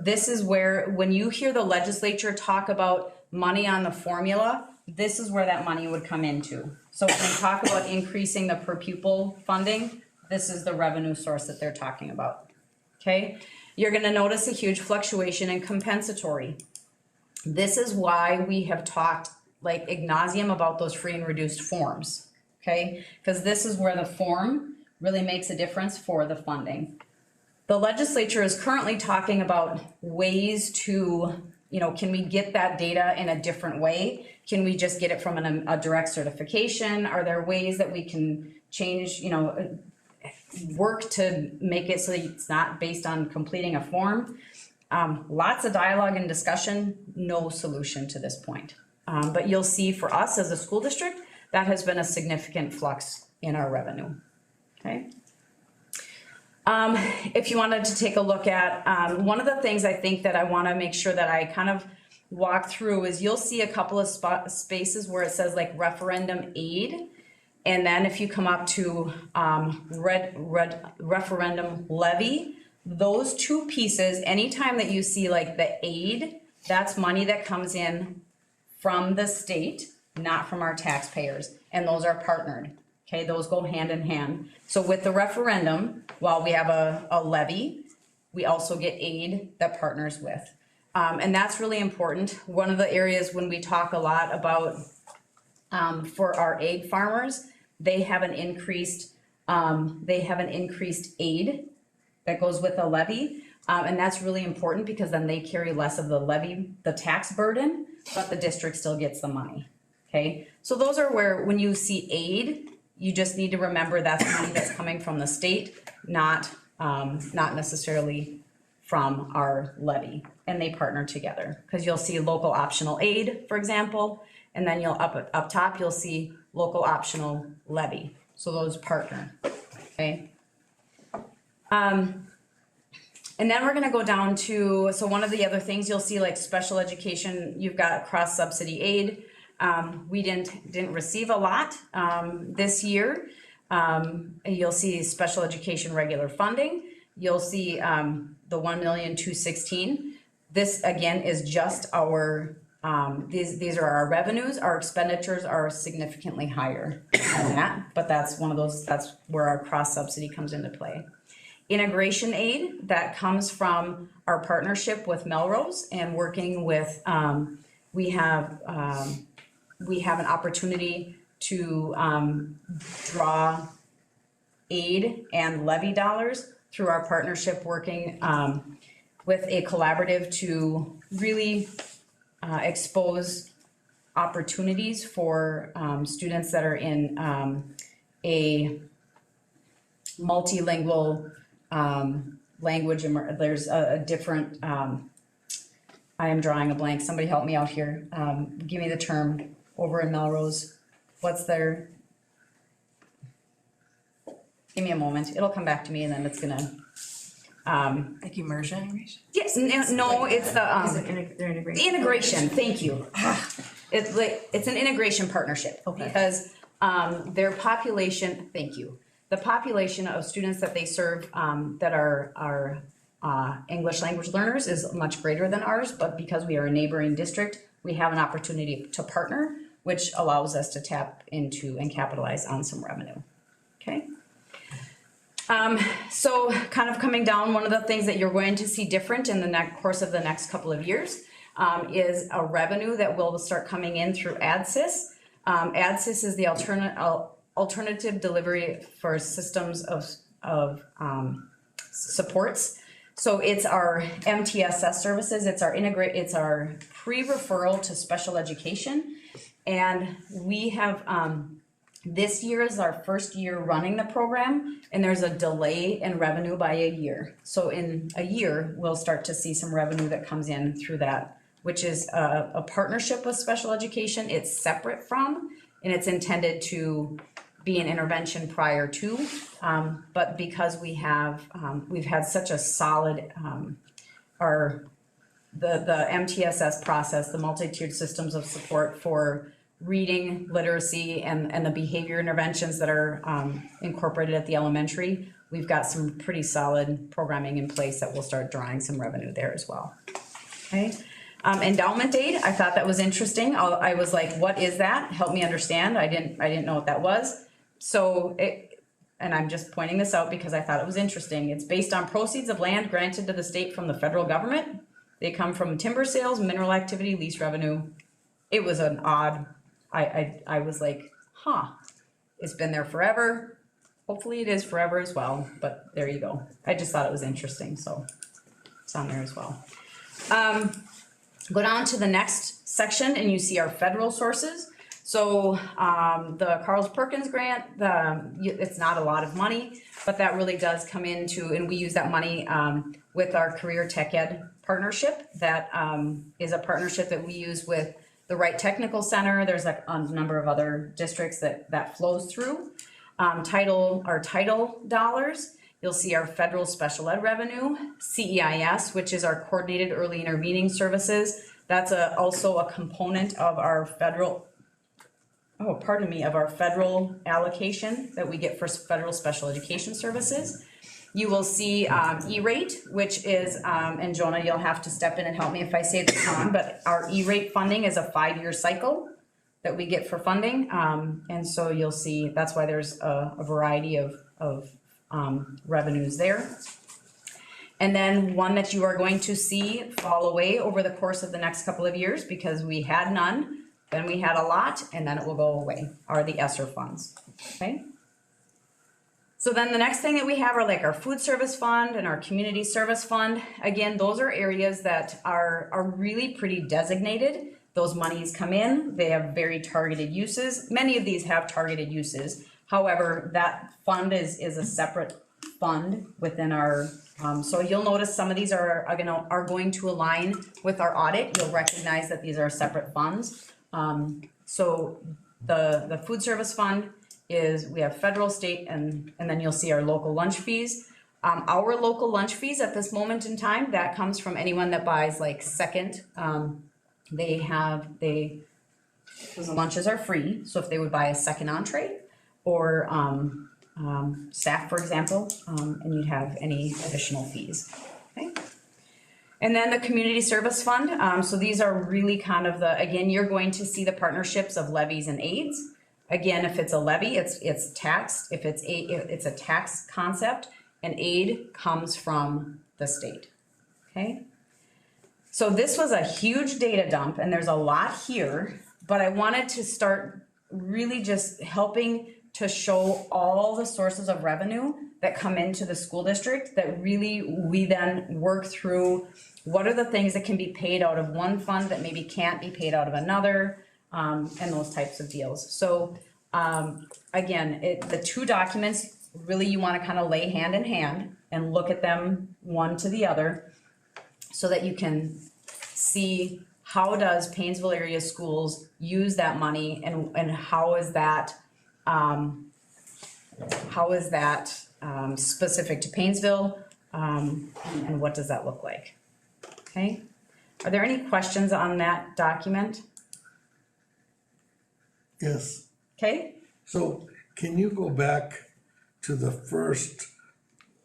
this is where, when you hear the legislature talk about money on the formula, this is where that money would come into. So when we talk about increasing the per pupil funding, this is the revenue source that they're talking about, okay? You're gonna notice a huge fluctuation in compensatory. This is why we have talked like ad nauseum about those free and reduced forms, okay? Because this is where the form really makes a difference for the funding. The legislature is currently talking about ways to, can we get that data in a different way? Can we just get it from a direct certification? Are there ways that we can change, work to make it so that it's not based on completing a form? Lots of dialogue and discussion, no solution to this point. But you'll see for us as a school district, that has been a significant flux in our revenue. Okay. If you wanted to take a look at, one of the things I think that I want to make sure that I kind of walk through is you'll see a couple of spaces where it says like referendum aid. And then if you come up to referendum levy, those two pieces, anytime that you see like the aid, that's money that comes in from the state, not from our taxpayers. And those are partnered. Okay, those go hand in hand. So with the referendum, while we have a levy, we also get aid that partners with. And that's really important. One of the areas when we talk a lot about for our egg farmers, they have an increased aid that goes with a levy. And that's really important because then they carry less of the tax burden, but the district still gets the money. Okay, so those are where when you see aid, you just need to remember that's money that's coming from the state, not necessarily from our levy, and they partner together. Because you'll see local optional aid, for example, and then up top you'll see local optional levy. So those partner. Okay. And then we're going to go down to, so one of the other things you'll see like special education, you've got cross subsidy aid. We didn't receive a lot this year. You'll see special education regular funding. You'll see the $1,216,000. This again is just our these are our revenues. Our expenditures are significantly higher than that, but that's where our cross subsidy comes into play. Integration aid that comes from our partnership with Melrose and working with we have an opportunity to draw aid and levy dollars through our partnership working with a collaborative to really expose opportunities for students that are in a multilingual language. There's a different, I am drawing a blank. Somebody help me out here. Give me the term over in Melrose. What's their, give me a moment. It'll come back to me and then it's gonna, Like immersion? Yes, no, it's the, Their integration. the integration, thank you. It's like, it's an integration partnership, because, their population, thank you. The population of students that they serve, that are English language learners is much greater than ours, but because we are a neighboring district, we have an opportunity to partner, which allows us to tap into and capitalize on some revenue, okay? So kind of coming down, one of the things that you're going to see different in the course of the next couple of years is a revenue that will start coming in through ADSYS. ADSYS is the alternative delivery for systems of supports. So it's our MTSS services, it's our pre-referral to special education. And we have, this year is our first year running the program, and there's a delay in revenue by a year. So in a year, we'll start to see some revenue that comes in through that, which is a partnership with special education. It's separate from, and it's intended to be an intervention prior to, but because we've had such a solid, the MTSS process, the multi-tiered systems of support for reading, literacy, and the behavior interventions that are incorporated at the elementary, we've got some pretty solid programming in place that will start drawing some revenue there as well. Okay. Endowment aid, I thought that was interesting. I was like, what is that? Help me understand. I didn't know what that was. So and I'm just pointing this out because I thought it was interesting. It's based on proceeds of land granted to the state from the federal government. They come from timber sales, mineral activity, lease revenue. It was an odd, I was like, huh, it's been there forever. Hopefully it is forever as well, but there you go. I just thought it was interesting, so it's on there as well. Go down to the next section and you see our federal sources. So the Carls Perkins grant, it's not a lot of money, but that really does come into, and we use that money with our Career Tech Ed partnership. That is a partnership that we use with the Wright Technical Center. There's a number of other districts that flows through. Our title dollars, you'll see our federal special ed revenue, CEIS, which is our coordinated early intervening services. That's also a component of our federal allocation that we get for federal special education services. You will see E-rate, which is, and Jonah, you'll have to step in and help me if I say this wrong, but our E-rate funding is a 5-year cycle that we get for funding. And so you'll see, that's why there's a variety of revenues there. And then one that you are going to see fall away over the course of the next couple of years, because we had none, then we had a lot, and then it will go away, are the ESSER funds, okay? So then the next thing that we have are like our food service fund and our community service fund. Again, those are areas that are really pretty designated. Those monies come in, they have very targeted uses. Many of these have targeted uses. However, that fund is a separate fund within our, so you'll notice some of these are going to align with our audit. You'll recognize that these are separate funds. So the food service fund is, we have federal, state, and then you'll see our local lunch fees. Our local lunch fees at this moment in time, that comes from anyone that buys like second, those lunches are free. So if they would buy a second entree or staff, for example, and you'd have any additional fees, okay? And then the community service fund. So these are really kind of again, you're going to see the partnerships of levies and aids. Again, if it's a levy, it's taxed. If it's a tax concept, and aid comes from the state, okay? So this was a huge data dump, and there's a lot here, but I wanted to start really just helping to show all the sources of revenue that come into the school district that really we then work through. What are the things that can be paid out of one fund that maybe can't be paid out of another, and those types of deals. So again, the two documents, really you want to kind of lay hand in hand and look at them one to the other so that you can see how does Paynesville area schools use that money, and how is that specific to Paynesville, And what does that look like? Okay, are there any questions on that document? Yes. Okay, So can you go back to the first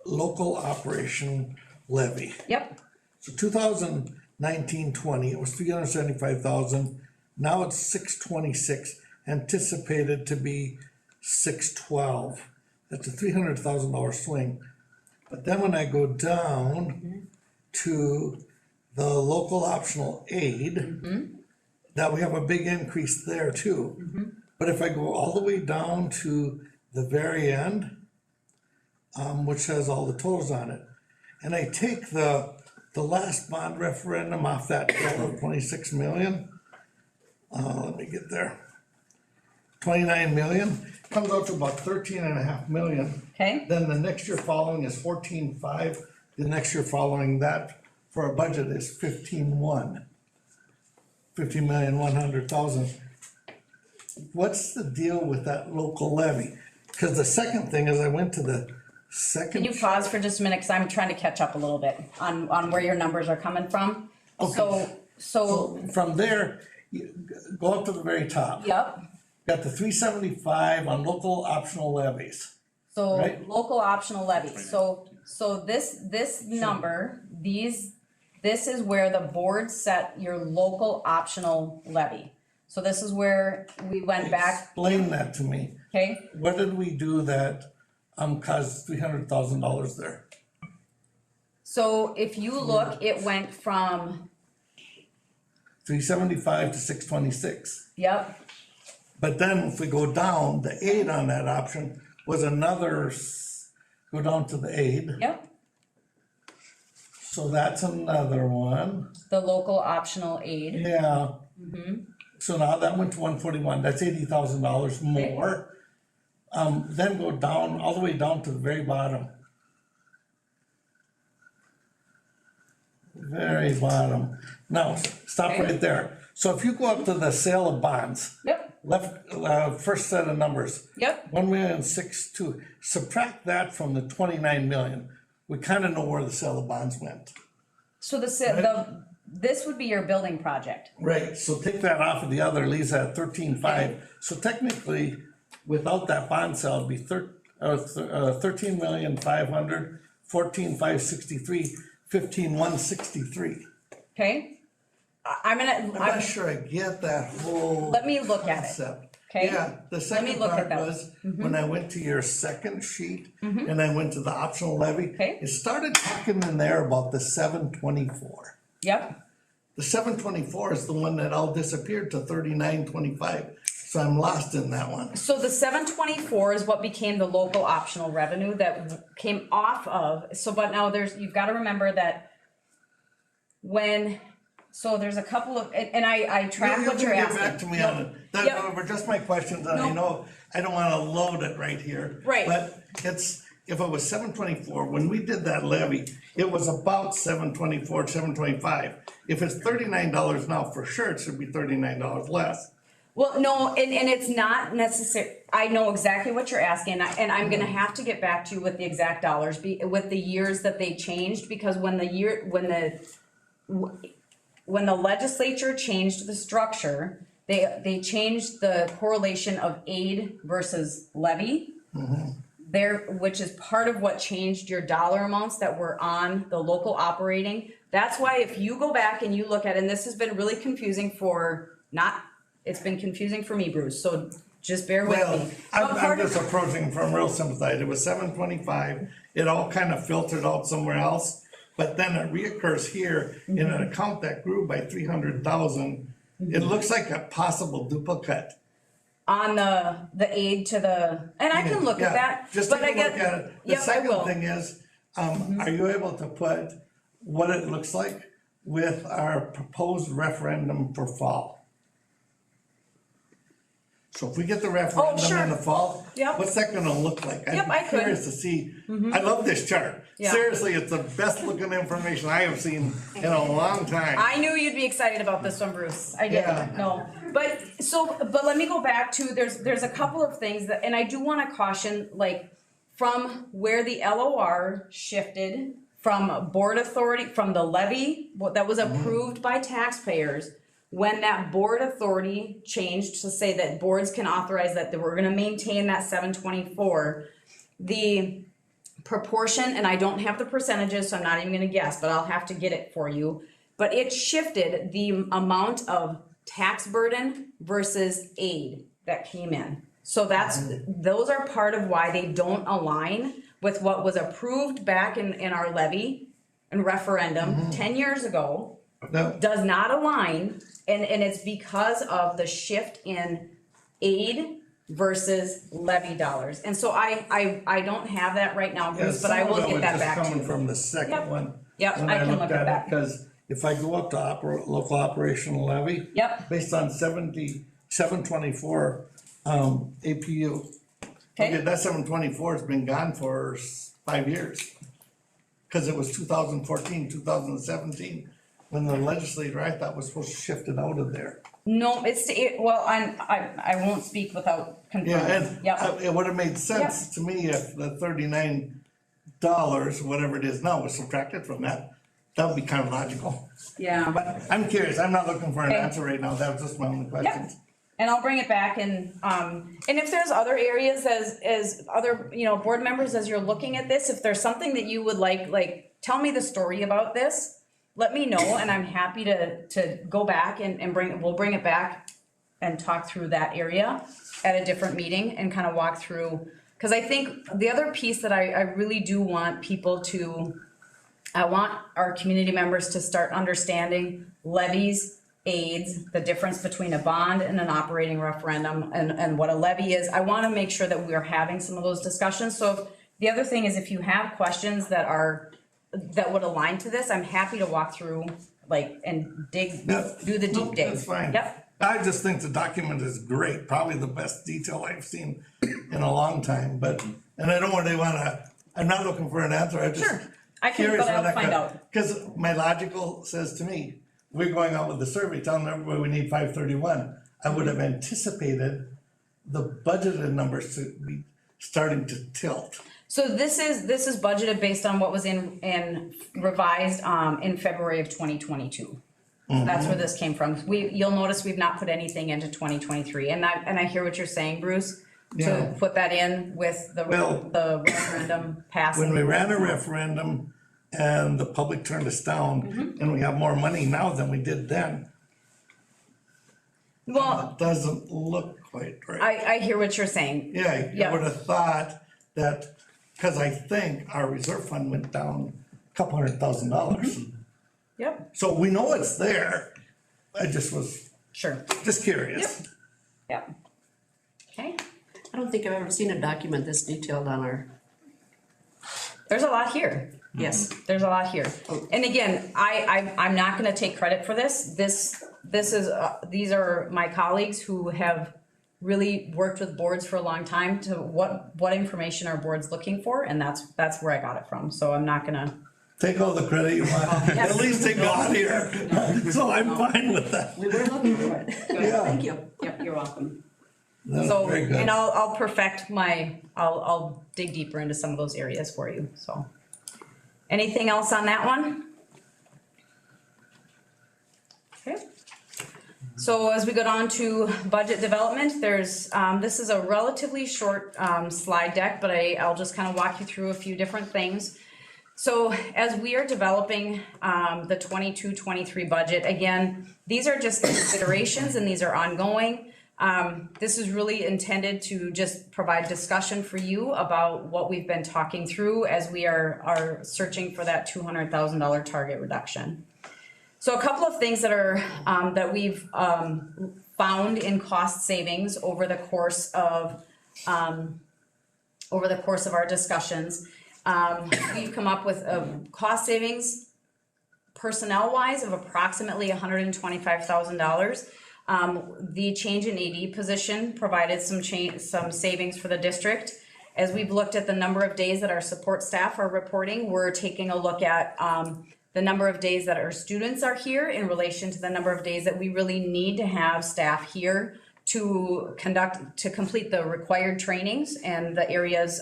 local operation levy? yep, So 2019-20, it was 375,000, now it's 626, anticipated to be 612. That's a $300,000 swing. But then when I go down to the local optional aid, that we have a big increase there too. But if I go all the way down to the very end, which has all the totals on it, and I take the last bond referendum off that total of 26 million, let me get there. 29 million, comes out to about 13.5 million. okay, Then the next year following is 14.5, the next year following that for our budget is 15.1. 50,100,000. What's the deal with that local levy? Cause the second thing is I went to the second. can you pause for just a minute, cause I'm trying to catch up a little bit on where your numbers are coming from. Okay. So, From there, you go up to the very top. yep, Got the 375 on local optional levies. so Right. local optional levy, so this number, this is where the board set your local optional levy. So this is where we went back, Explain that to me. okay? What did we do that, caused $300,000 there? So if you look, it went from, 375 to 626. yep, But then if we go down, the aid on that option was another, go down to the aid. yep, So that's another one, the local optional aid, yeah. So now that went to 141, that's $80,000 more. Then go down, all the way down to the very bottom. Very bottom. Now, stop Okay. right there. So if you go up to the sale of bonds, yep, first set of numbers. yep, 1,620,000, subtract that from the 29 million. We kind of know where the sale of bonds went. so this would be your building project, Right, so take that off of the other, leaves that 13.5. So technically, without that bond sale, it'd be 13,500,000, 14,563, 15,163. okay? I'm I'm gonna, not sure I get that whole let me look at it, concept. okay? Yeah, the Let me second look part at that. was, when I went to your second sheet, and I went to the optional levy, Okay. it started talking in there about the 724. Yep, The 724 is the one that all disappeared to 39.25, so I'm lost in that one. so the 724 is what became the local optional revenue that came off of, so but now you've gotta remember that so there's a couple of, and I track what you're Get asking. back to me No, on it. That yep. were just my questions, and I No. know I don't wanna load it right here. Right. But if it was 724, when we did that levy, it was about 724, 725. If it's $39 now, for sure, it should be $39 less. Well, no, and it's not necessary, I know exactly what you're asking, and I'm gonna have to get back to you with the exact dollars, with the years that they changed, because when the legislature changed the structure, they changed the correlation of aid versus levy. Which is part of what changed your dollar amounts that were on the local operating. That's why if you go back and you look at, and this has been really confusing it's been confusing for me, Bruce, so just bear with Well, me. I'm just approaching from real sympathize. It was 725. It all kind of filtered out somewhere else, but then it reoccurs here in an account that grew by 300,000. It looks like a possible duplicate. On the aid to and I can look at Yeah, that, just but take I a get. look at it. The Yep, I second will. thing is, are you able to put what it looks like with our proposed referendum for fall? So if we get the referendum sure. in the fall, Yep. what's that gonna look like? Yep, I I'd be could. curious to see. I love this chart. Yeah. Seriously, it's the best looking information I have seen in a long time. I knew you'd be excited about this one, Bruce. I did. Yeah. No, but let me go back to there's a couple of things and I do want to caution, like from where the LOR shifted from board authority, from the levy, that was approved by taxpayers. When that board authority changed to say that boards can authorize that we're gonna maintain that 724, the proportion, and I don't have the percentages, so I'm not even gonna guess, but I'll have to get it for you. But it shifted the amount of tax burden versus aid that came in. So those are part of why they don't align with what was approved back in our levy and referendum 10 years ago. No. Does not align, and it's because of the shift in aid versus levy dollars. And so I don't have that right now, Bruce, but I will get that back to Coming you. from the second Yep. one. Yep, when I can looked look at that. Cause if I go up to local operational levy. Yep. Based on 724 APU. Okay. That 724 has been gone for 5 years. Cause it was 2014, 2017, when the legislature, I thought, was supposed to shift it out of there. No, well, I won't speak without Yeah, confirming. and Yep, it would have made sense to me if the $39, whatever it is now, was subtracted from that. That would be kind of logical. yeah. But I'm curious, I'm not looking for an Okay. answer right now, that was just my only question. And I'll bring it back and if there's other areas as other, board members, as you're looking at this, if there's something that you would like, tell me the story about this. Let me know, and I'm happy to go back and we'll bring it back and talk through that area at a different meeting and kind of walk through. Cause I think the other piece that I really do want people I want our community members to start understanding levies, aids, the difference between a bond and an operating referendum and what a levy is. I wanna make sure that we are having some of those discussions. So the other thing is, if you have questions that would align to this, I'm happy to walk through, and dig, Yep. do the No, deep dig. that's fine. Yep, I just think the document is great, probably the best detail I've seen in a long time, and I don't really I'm not looking for an answer, I'm just sure. I can, curious but what I'll find out. Cause my logical says to me, we're going out with the survey, telling everybody we need 531. I would have anticipated the budgeted numbers to be starting to tilt. So this is budgeted based on what was in revised, in February of 2022. So that's where this came from. You'll notice we've not put anything into 2023, and I hear what you're saying, Bruce, Yeah. to put that in with the referendum passing. When we ran a referendum and the public turned us down, and we have more money now than we did then, Well, it doesn't look quite right. I hear what you're saying. Yeah, Yeah. I would have thought that, cause I think our reserve fund went down a couple $100,000. Yep, So we know it's there, I just was sure. just curious. Yep. Okay, I don't think I've ever seen a document this detailed on our, there's a lot here. yes. There's a lot here. And again, I'm not gonna take credit for this. This is, these are my colleagues who have really worked with boards for a long time to what information are boards looking for, and that's where I got it from. So I'm not gonna, Take all the credit you want, Yes. at least it got here, so I'm fine with that. We were looking for it. Yeah. Thank you. yep, you're welcome. That was So, very good. and I'll perfect I'll dig deeper into some of those areas for you, so. Anything else on that one? Okay. So as we go on to budget development, there's, this is a relatively short, slide deck, but I'll just kind of walk you through a few different things. So as we are developing, the 22-23 budget, again, these are just considerations and these are ongoing. This is really intended to just provide discussion for you about what we've been talking through as we are searching for that $200,000 target reduction. So a couple of things that are, that we've, found in cost savings over the course of our discussions. We've come up with cost savings personnel-wise of approximately $125,000. The change in AD position provided some savings for the district. As we've looked at the number of days that our support staff are reporting, we're taking a look at the number of days that our students are here in relation to the number of days that we really need to have staff here to complete the required trainings and the areas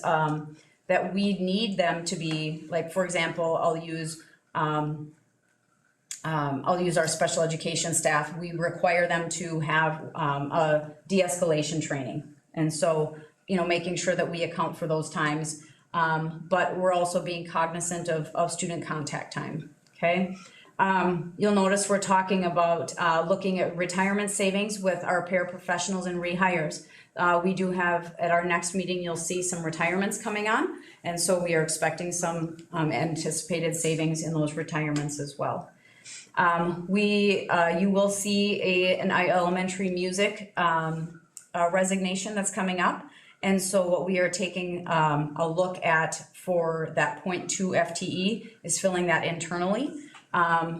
that we need them to be, like, for example, I'll use our special education staff. We require them to have a de-escalation training. And so, making sure that we account for those times. But we're also being cognizant of student contact time, okay? You'll notice we're talking about looking at retirement savings with our paraprofessionals and rehires. We do have, at our next meeting, you'll see some retirements coming on. And so we are expecting some anticipated savings in those retirements as well. You will see an elementary music resignation that's coming up. And so what we are taking a look at for that 0.2 FTE is filling that internally.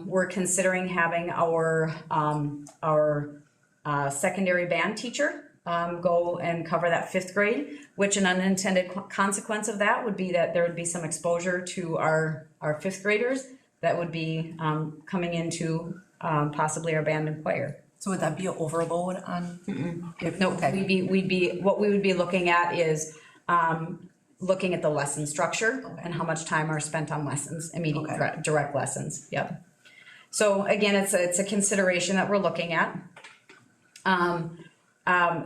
We're considering having our secondary band teacher go and cover that 5th grade, which an unintended consequence of that would be that there would be some exposure to our 5th graders that would be coming into possibly our band and choir. So would that be an overload on? No, what we would be looking at is looking at the lesson structure and how much time are spent on lessons, immediate direct lessons, yep. So again, it's a consideration that we're looking at.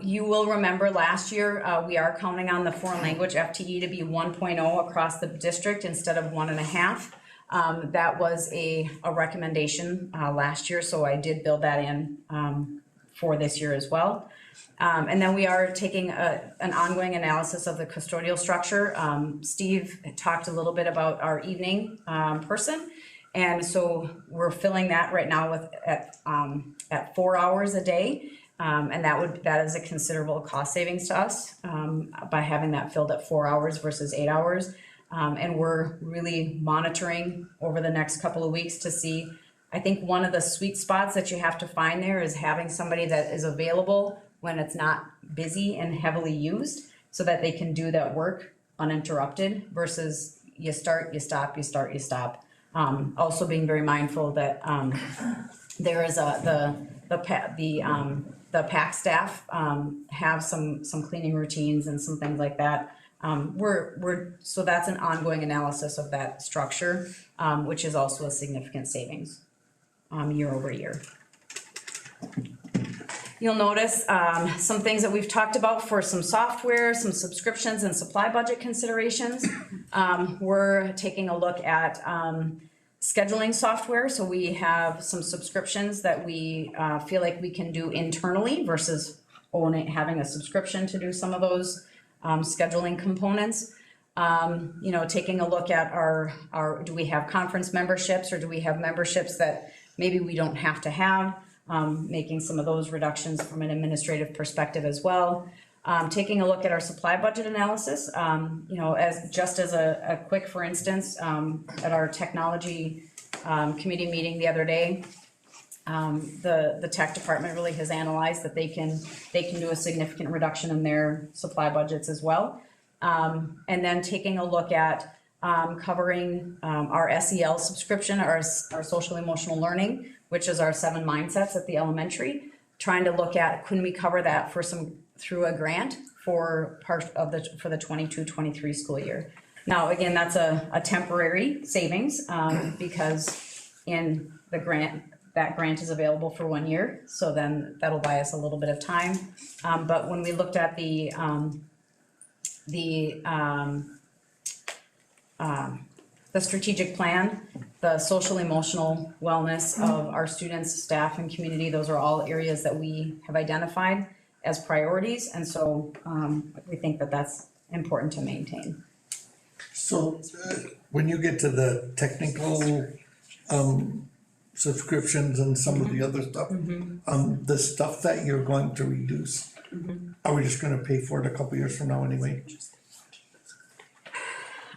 You will remember last year, we are counting on the foreign language FTE to be 1.0 across the district instead of 1.5. That was a recommendation last year, so I did build that in for this year as well. And then we are taking an ongoing analysis of the custodial structure. Steve talked a little bit about our evening person. And so we're filling that right now at 4 hours a day. And that is a considerable cost savings to us by having that filled at 4 hours versus 8 hours. And we're really monitoring over the next couple of weeks to see. I think one of the sweet spots that you have to find there is having somebody that is available when it's not busy and heavily used, so that they can do that work uninterrupted versus you start, you stop, you start, you stop. Also being very mindful that there is the PAC staff have some cleaning routines and some things like that. So that's an ongoing analysis of that structure, which is also a significant savings year over year. You'll notice some things that we've talked about for some software, some subscriptions and supply budget considerations. We're taking a look at scheduling software. So we have some subscriptions that we feel like we can do internally versus having a subscription to do some of those scheduling components. Taking a look at do we have conference memberships, or do we have memberships that maybe we don't have to have, making some of those reductions from an administrative perspective as well. Taking a look at our supply budget analysis, as a quick, for instance, at our technology committee meeting the other day, the tech department really has analyzed that they can do a significant reduction in their supply budgets as well. And then taking a look at covering our SEL subscription, our social emotional learning, which is our 7 mindsets at the elementary, trying to look at, couldn't we cover that through a grant for the 22-23 school year. Now, again, that's a temporary savings because in the grant, that grant is available for 1 year. So then that'll buy us a little bit of time. But when we looked at the strategic plan, the social emotional wellness of our students, staff, and community, those are all areas that we have identified as priorities. And so we think that that's important to maintain. So when you get to the technical subscriptions and some of the other stuff, the stuff that you're going to reduce, are we just gonna pay for it a couple years from now anyway?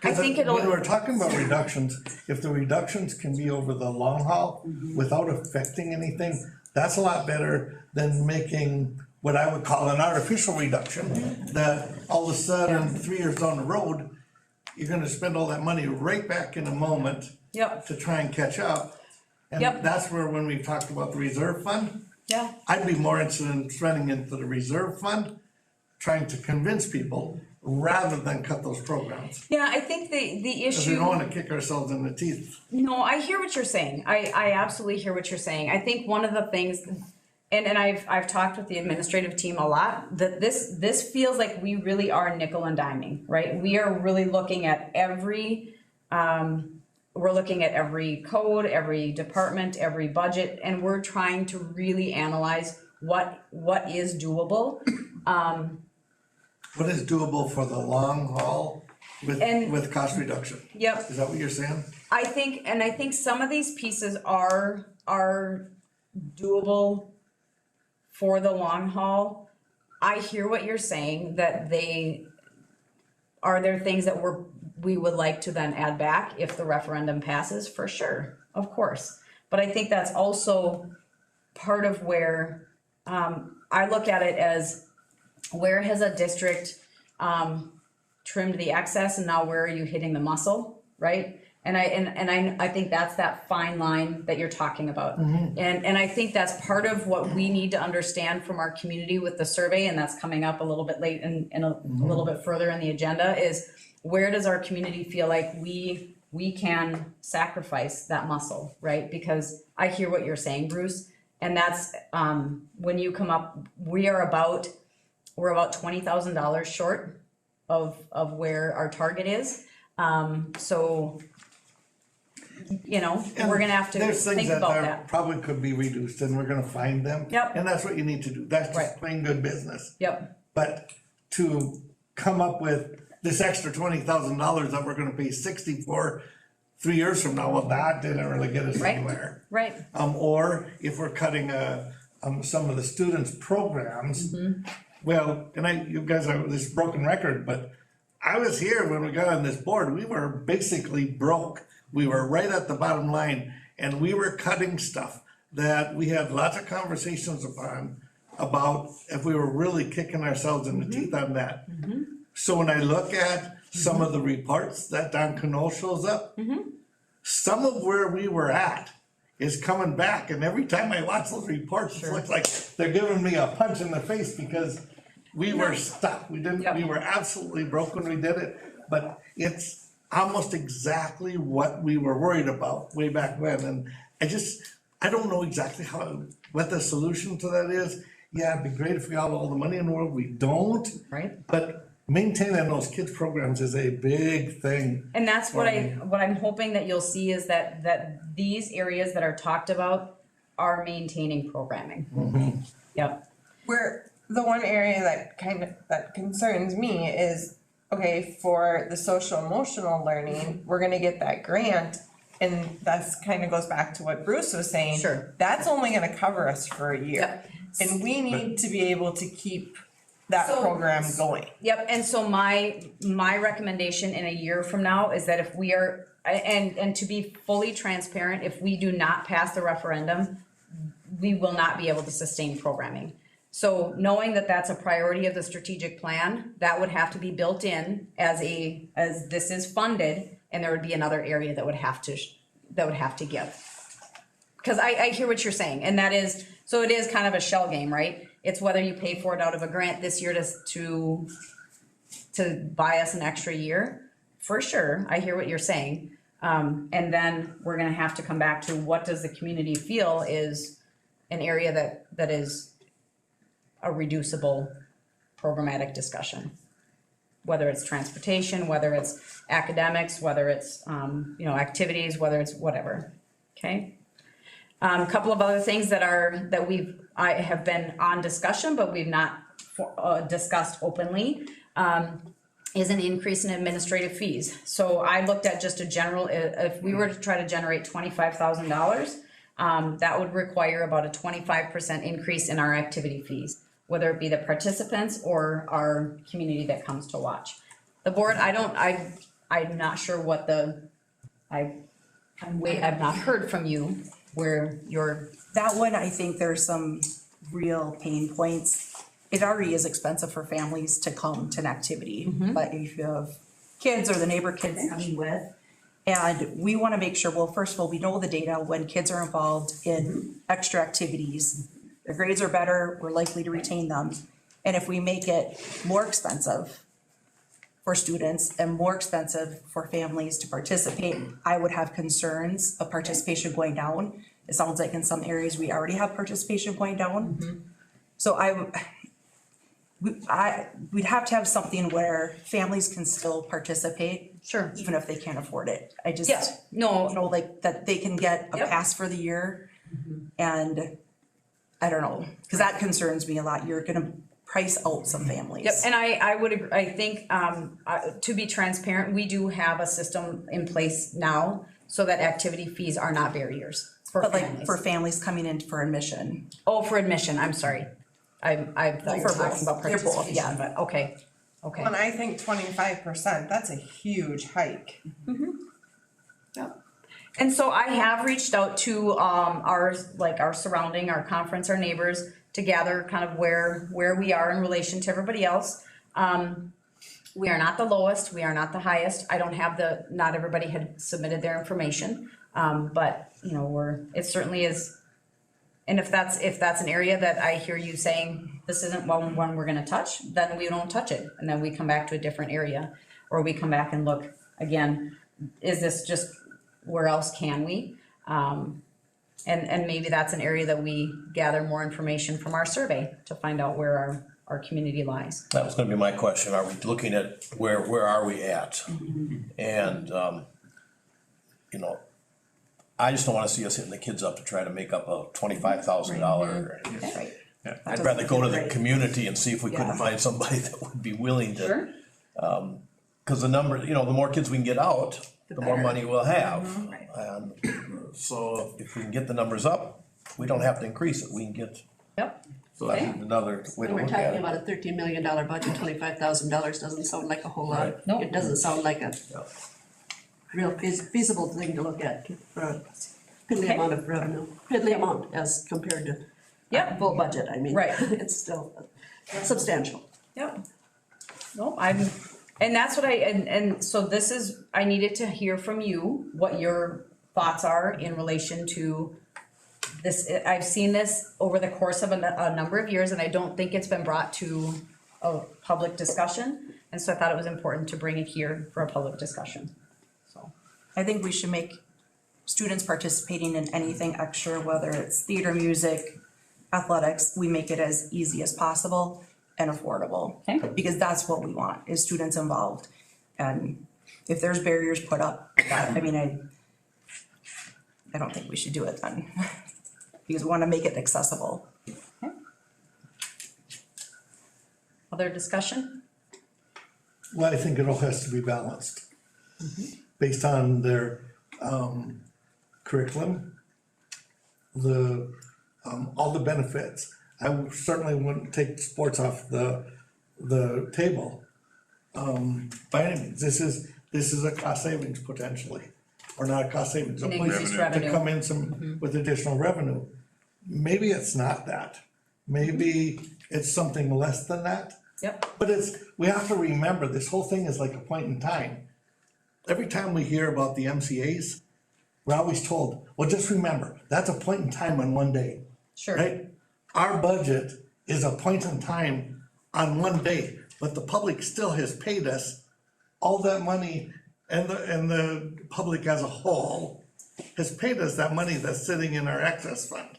I think When we're talking about reductions, if the reductions can be over the long haul without affecting anything, that's a lot better than making what I would call an artificial reduction. That all of a sudden, 3 years down the road, you're gonna spend all that money right back in a moment to try and catch up. And that's where, when we talked about the reserve fund, I'd be more interested in spending into the reserve fund, trying to convince people rather than cut those programs. Yeah, I think the Cause we issue. don't wanna kick ourselves in the teeth. No, I hear what you're saying. I absolutely hear what you're saying. I think one of the things, and I've talked with the administrative team a lot, that this feels like we really are nickel and diming, right? We are really looking at every, we're looking at every code, every department, every budget, and we're trying to really analyze what is doable. What is doable for the long haul And- with cost reduction? Yep. Is that what you're saying? I think some of these pieces are doable for the long haul. I hear what you're saying, that are there things that we would like to then add back if the referendum passes, for sure, of course. But I think that's also part of where, I look at it as, where has a district, trimmed the excess, and now where are you hitting the muscle, right? And I think that's that fine line that you're talking about. And I think that's part of what we need to understand from our community with the survey, and that's coming up a little bit late and a little bit further in the agenda, is where does our community feel like we can sacrifice that muscle, right? Because I hear what you're saying, Bruce, and that's, when you come up, we're about $20,000 short of where our target is. So, you know, we're gonna have to There's things think that about are, that. probably could be reduced and we're gonna find them. Yep. And that's what you need to do. That's just Right. plain good business. Yep, But to come up with this extra $20,000 that we're gonna pay 60 for 3 years from now, well, that didn't really get us Right. anywhere. right, Or if we're cutting, some of the students' programs, well, and you guys are this broken record, but I was here when we got on this board, we were basically broke. We were right at the bottom line, and we were cutting stuff that we had lots of conversations about if we were really kicking ourselves in the teeth on that. So when I look at some of the reports that Don Canole shows up, some of where we were at is coming back, and every time I watch those reports, it looks like they're giving me a punch in the face because we were stuck. We were absolutely broke when we did it, but it's almost exactly what we were worried about way back when, and I don't know exactly what the solution to that is. Yeah, it'd be great if we had all the money in the world, we don't. right. But maintaining those kids' programs is a big thing. And that's what I'm hoping that you'll see, is that these areas that are talked about are maintaining programming. Yep, Where the one area that concerns me is, okay, for the social emotional learning, we're gonna get that grant. And that's kind of goes back to what Bruce was saying. Sure. That's only gonna cover us for a year. Yep. And we need to be able to keep that So- program going. yep, and so my recommendation in a year from now is that if we are, and to be fully transparent, if we do not pass the referendum, we will not be able to sustain programming. So knowing that that's a priority of the strategic plan, that would have to be built in as this is funded, and there would be another area that would have to give. Cause I hear what you're saying, and that is, so it is kind of a shell game, right? It's whether you pay for it out of a grant this year to buy us an extra year, for sure, I hear what you're saying. And then we're gonna have to come back to, what does the community feel is an area that is a reducible programmatic discussion. Whether it's transportation, whether it's academics, whether it's, activities, whether it's whatever, okay? A couple of other things that I have been on discussion, but we've not discussed openly, is an increase in administrative fees. So I looked at just a general, if we were to try to generate $25,000, that would require about a 25% increase in our activity fees, whether it be the participants or our community that comes to watch. The board, I'm not sure what I've not heard from you where you're. That one, I think there's some real pain points. It already is expensive for families to come to an activity, but if you have kids or the neighbor kids coming with, and we wanna make sure, well, first of all, we know the data when kids are involved in extra activities. Their grades are better, we're likely to retain them. And if we make it more expensive for students and more expensive for families to participate, I would have concerns of participation going down. It sounds like in some areas we already have participation going down. So we'd have to have something where families can still participate. Sure. Even if they can't afford it. I just, Yeah, no, you know, like that they can get a Yep. pass for the year. And I don't know, cause that concerns me a lot. You're gonna price out some families. Yep, and I would agree, I think, to be transparent, we do have a system in place now so that activity fees are not barriers for But like families. for families coming in for admission. Oh, for admission, I'm sorry. I thought you were For both. talking about They're both, participation, yeah. but, okay, okay. And I think 25%, that's a huge hike. Yep. And so I have reached out to our surrounding, our conference, our neighbors, to gather kind of where we are in relation to everybody else. We are not the lowest, we are not the highest. I don't have not everybody had submitted their information. But you know, it certainly is. And if that's an area that I hear you saying, this isn't one we're gonna touch, then we don't touch it. And then we come back to a different area, or we come back and look again, is this just, where else can we? And maybe that's an area that we gather more information from our survey to find out where our community lies. That was gonna be my question, are we looking at where are we at? And, you know, I just don't wanna see us hitting the kids up to try to make up a $25,000. Right. Yeah. I'd rather go to the Right. community and see if we couldn't Yeah. find somebody that would be willing to. Sure. Cause the number, you know, the more kids we can get out, the more better. money we'll have. Right. And so if we can get the numbers up, we don't have to increase it, we can get, Yep. so that's Okay. another way to When we're look at talking it. about a $13 million budget, $25,000 doesn't sound like a whole lot. Right. No. It doesn't sound like a real feasible thing to look at for a piddly Okay. amount of revenue, piddly amount as compared to Yep. full budget, I mean. Right. It's still substantial. Yep. No, and that's what and so this is, I needed to hear from you what your thoughts are in relation to this. I've seen this over the course of a number of years, and I don't think it's been brought to a public discussion. And so I thought it was important to bring it here for a public discussion, so. I think we should make students participating in anything extra, whether it's theater, music, athletics, we make it as easy as possible and affordable. Okay. Because that's what we want, is students involved. And if there's barriers put up, I mean, I don't think we should do it then. Because we wanna make it accessible. Other discussion? Well, I think it all has to be balanced. Based on their, curriculum, all the benefits. I certainly wouldn't take sports off the table. By any means, this is a cost savings potentially, or not a cost savings, a An place increased to revenue. come in some, with additional revenue. Maybe it's not that, maybe it's something less than that. Yep. But we have to remember, this whole thing is like a point in time. Every time we hear about the MCAs, we're always told, well, just remember, that's a point in time on one day, Sure. right? Our budget is a point in time on one day, but the public still has paid us all that money, and the public as a whole has paid us that money that's sitting in our excess fund,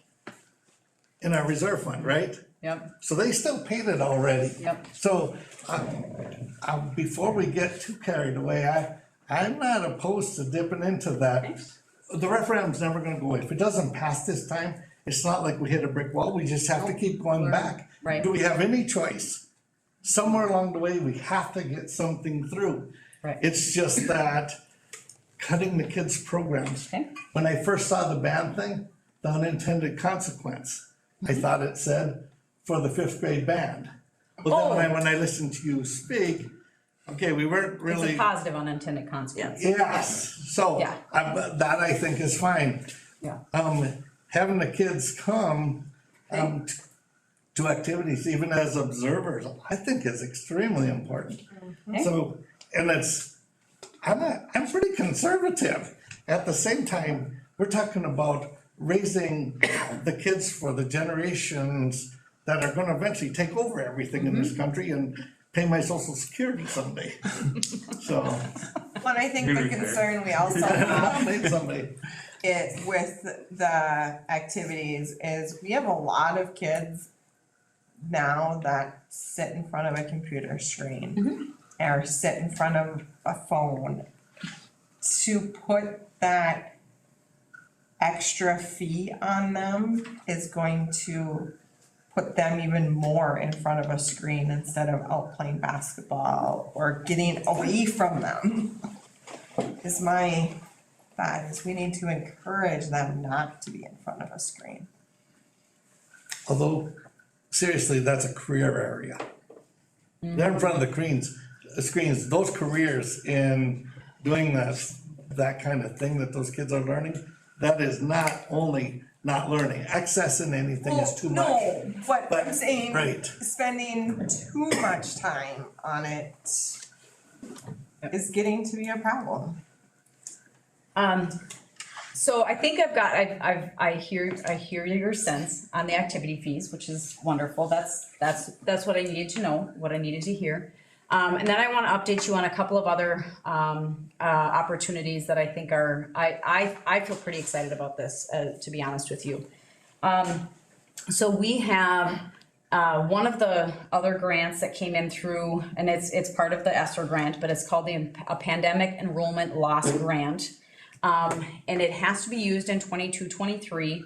in our reserve fund, right? Yep. So they still paid it already. Yep. So, before we get too carried away, I'm not opposed to dipping into that. The referendum's never gonna go away. If it doesn't pass this time, it's not like we hit a brick wall, we just have to keep going back. Right. Do we have any choice? Somewhere along the way, we have to get something through. Right. It's just that cutting the kids' programs. Okay. When I first saw the band thing, the unintended consequence, I thought it said for the fifth grade band. Well, then when I listened to you speak, okay, we weren't It's really. a positive unintended consequence. Yes, so, Yeah. that I think is fine. Yeah. Having the kids come, to activities, even as observers, I think is extremely important. Okay. So, and I'm pretty conservative. At the same time, we're talking about raising the kids for the generations that are gonna eventually take over everything in this country and pay my social security someday. So, But I think the concern we also have maybe someday. it with the activities is we have a lot of kids now that sit in front of a computer screen or sit in front of a phone. To put that extra fee on them is going to put them even more in front of a screen instead of out playing basketball or getting away from them. Is my thought is we need to encourage them not to be in front of a screen. Although, seriously, that's a career area. They're in front of the screens, those careers in doing that kind of thing that those kids are learning, that is not only not learning, accessing anything is too much. No, but I'm saying right. spending too much time on it is getting to be a problem. So I think I hear your sense on the activity fees, which is wonderful. That's what I needed to know, what I needed to hear. And then I want to update you on a couple of other opportunities that I think I feel pretty excited about this, to be honest with you. So we have one of the other grants that came in through, and it's part of the ESSER grant, but it's called a Pandemic Enrollment Loss Grant. And it has to be used in 22-23.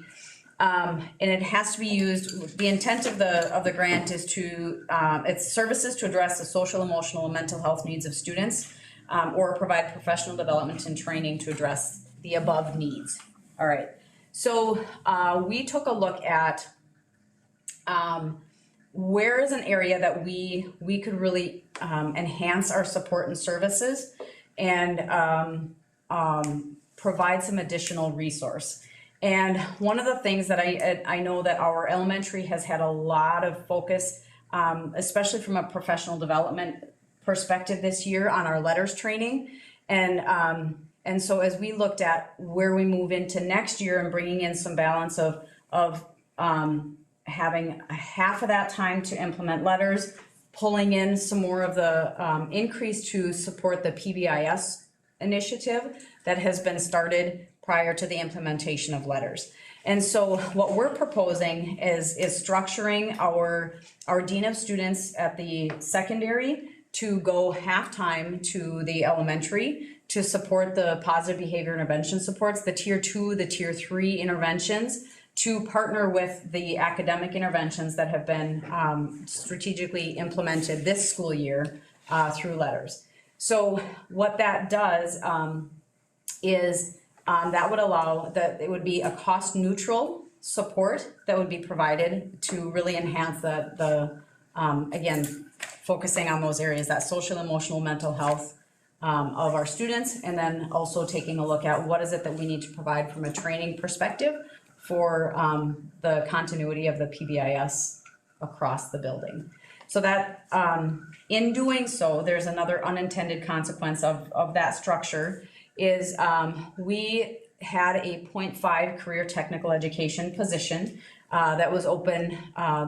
And it has to be used, the intent of the grant is to, it's services to address the social, emotional, and mental health needs of students, or provide professional development and training to address the above needs. All right, so we took a look at where is an area that we could really enhance our support and services and provide some additional resource. And one of the things that I know that our elementary has had a lot of focus, especially from a professional development perspective this year on our letters training. And so as we looked at where we move into next year and bringing in some balance of having half of that time to implement letters, pulling in some more of the increase to support the PBIS initiative that has been started prior to the implementation of letters. And so what we're proposing is structuring our Dean of Students at the secondary to go half-time to the elementary to support the positive behavior intervention supports, the tier 2, the tier 3 interventions, to partner with the academic interventions that have been strategically implemented this school year through letters. So what that does is that would allow that it would be a cost neutral support that would be provided to really enhance the again, focusing on those areas, that social, emotional, mental health of our students, and then also taking a look at what is it that we need to provide from a training perspective for the continuity of the PBIS across the building. So that in doing so, there's another unintended consequence of that structure is we had a 0.5 career technical education position that was open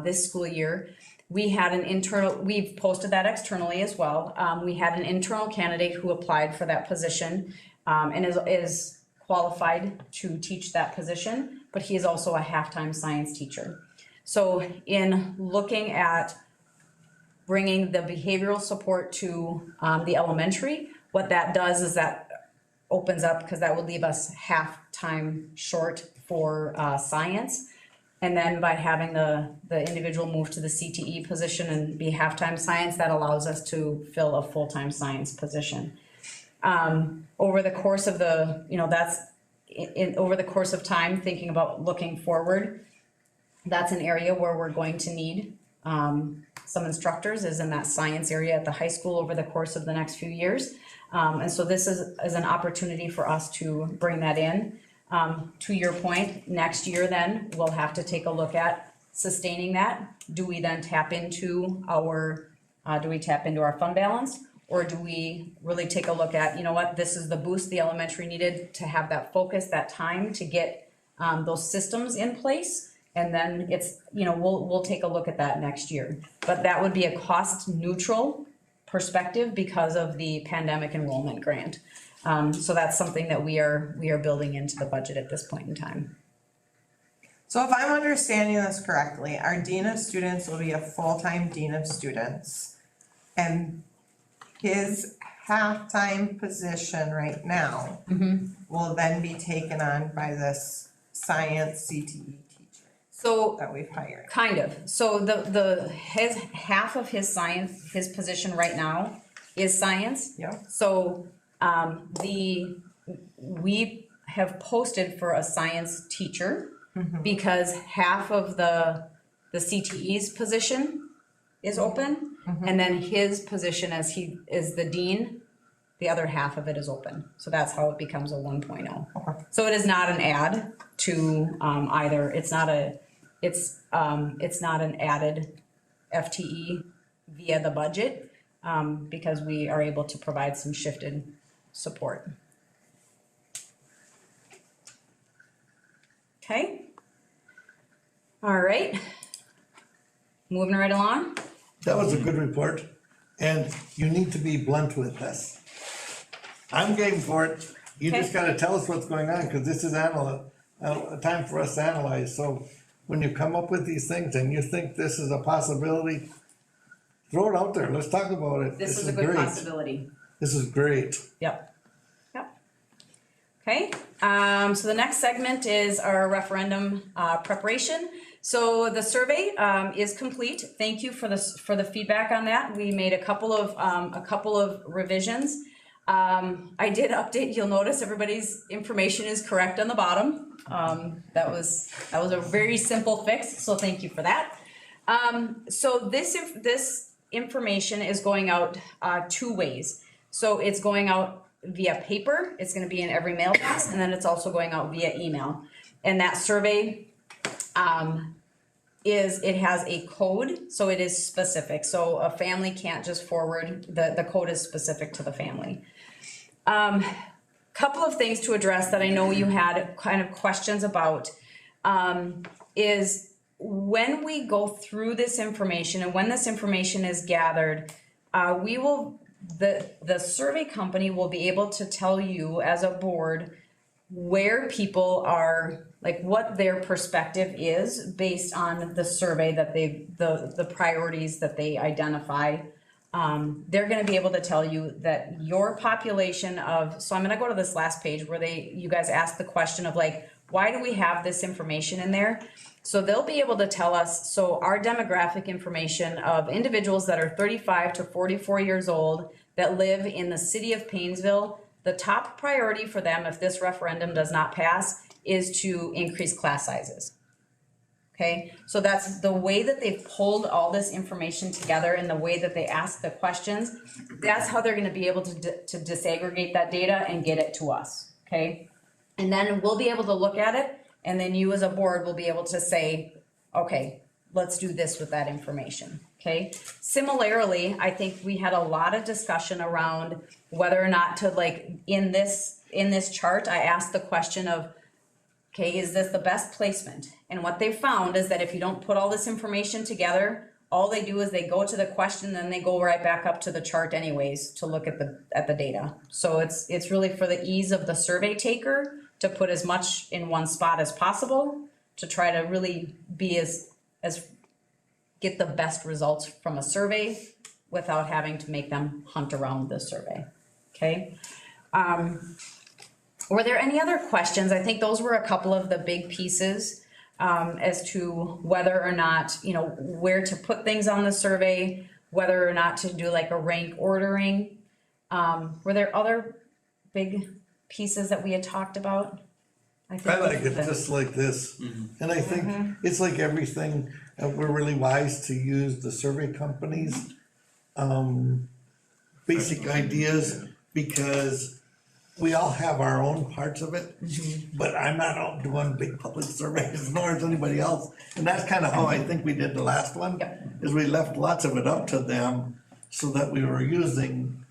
this school year. We had an internal, we've posted that externally as well. We had an internal candidate who applied for that position and is qualified to teach that position, but he is also a half-time science teacher. So in looking at bringing the behavioral support to the elementary, what that does is that opens up, because that would leave us half-time short for science. And then by having the individual move to the CTE position and be half-time science, that allows us to fill a full-time science position. Over the course of the, over the course of time, thinking about looking forward, that's an area where we're going to need some instructors is in that science area at the high school over the course of the next few years. And so this is an opportunity for us to bring that in. To your point, next year then, we'll have to take a look at sustaining that. Do we then tap into our fund balance? Or do we really take a look at, this is the boost the elementary needed to have that focus, that time to get those systems in place And then it's, we'll take a look at that next year. But that would be a cost neutral perspective because of the pandemic enrollment grant. So that's something that we are building into the budget at this point in time. So if I'm understanding this correctly, our Dean of Students will be a full-time Dean of Students. And his half-time position right now will then be taken on by this science CTE teacher So that we've hired. kind of. So his half of his science, his position right now is science. Yeah. So we have posted for a science teacher because half of the CTE's position is open. And then his position as he is the dean, the other half of it is open. So that's how it becomes a 1.0. Okay. So it is not an add to either. It's not an added FTE via the budget because we are able to provide some shifted support. Okay. All right. Moving right along. That was a good report, and you need to be blunt with us. I'm game for it, you just Okay. gotta tell us what's going on, cause this is a time for us to analyze, so when you come up with these things and you think this is a possibility, throw it out there, let's talk about it. This is a good great. possibility. This is great. Yep. Okay, so the next segment is our referendum preparation. So the survey is complete. Thank you for the feedback on that. We made a couple of revisions. I did update. You'll notice everybody's information is correct on the bottom. That was a very simple fix. So thank you for that. So this information is going out two ways. So it's going out via paper, it's gonna be in every mailbox, and then it's also going out via email. And that survey it has a code, so it is specific. So a family can't just forward, the code is specific to the family. Couple of things to address that I know you had kind of questions about is when we go through this information and when this information is gathered, the survey company will be able to tell you as a board where people are, like what their perspective is based on the survey that the priorities that they identify. They're gonna be able to tell you that your population so I'm gonna go to this last page where you guys asked the question of like, why do we have this information in there? So they'll be able to tell us, so our demographic information of individuals that are 35 to 44 years old that live in the city of Paynesville, the top priority for them if this referendum does not pass is to increase class sizes. Okay, so that's the way that they've pulled all this information together and the way that they ask the questions. That's how they're gonna be able to disaggregate that data and get it to us, okay? And then we'll be able to look at it, and then you as a board will be able to say, okay, let's do this with that information, okay? Similarly, I think we had a lot of discussion around whether or not to, like, in this chart, I asked the question of, okay, is this the best placement? And what they found is that if you don't put all this information together, all they do is they go to the question, then they go right back up to the chart anyways to look at the data. So it's really for the ease of the survey taker to put as much in one spot as possible to try to really be as get the best results from a survey without having to make them hunt around the survey, okay? Were there any other questions? I think those were a couple of the big pieces as to whether or not, where to put things on the survey, whether or not to do like a rank ordering. Were there other big pieces that we had talked about? I like it just like this, and I think it's like everything, we're really wise to use the survey companies' basic ideas, because we all have our own parts of it, but I'm not out doing big public surveys, nor is anybody else. And that's kind of how I think we did the last one, is we left lots of it up to them so that we were using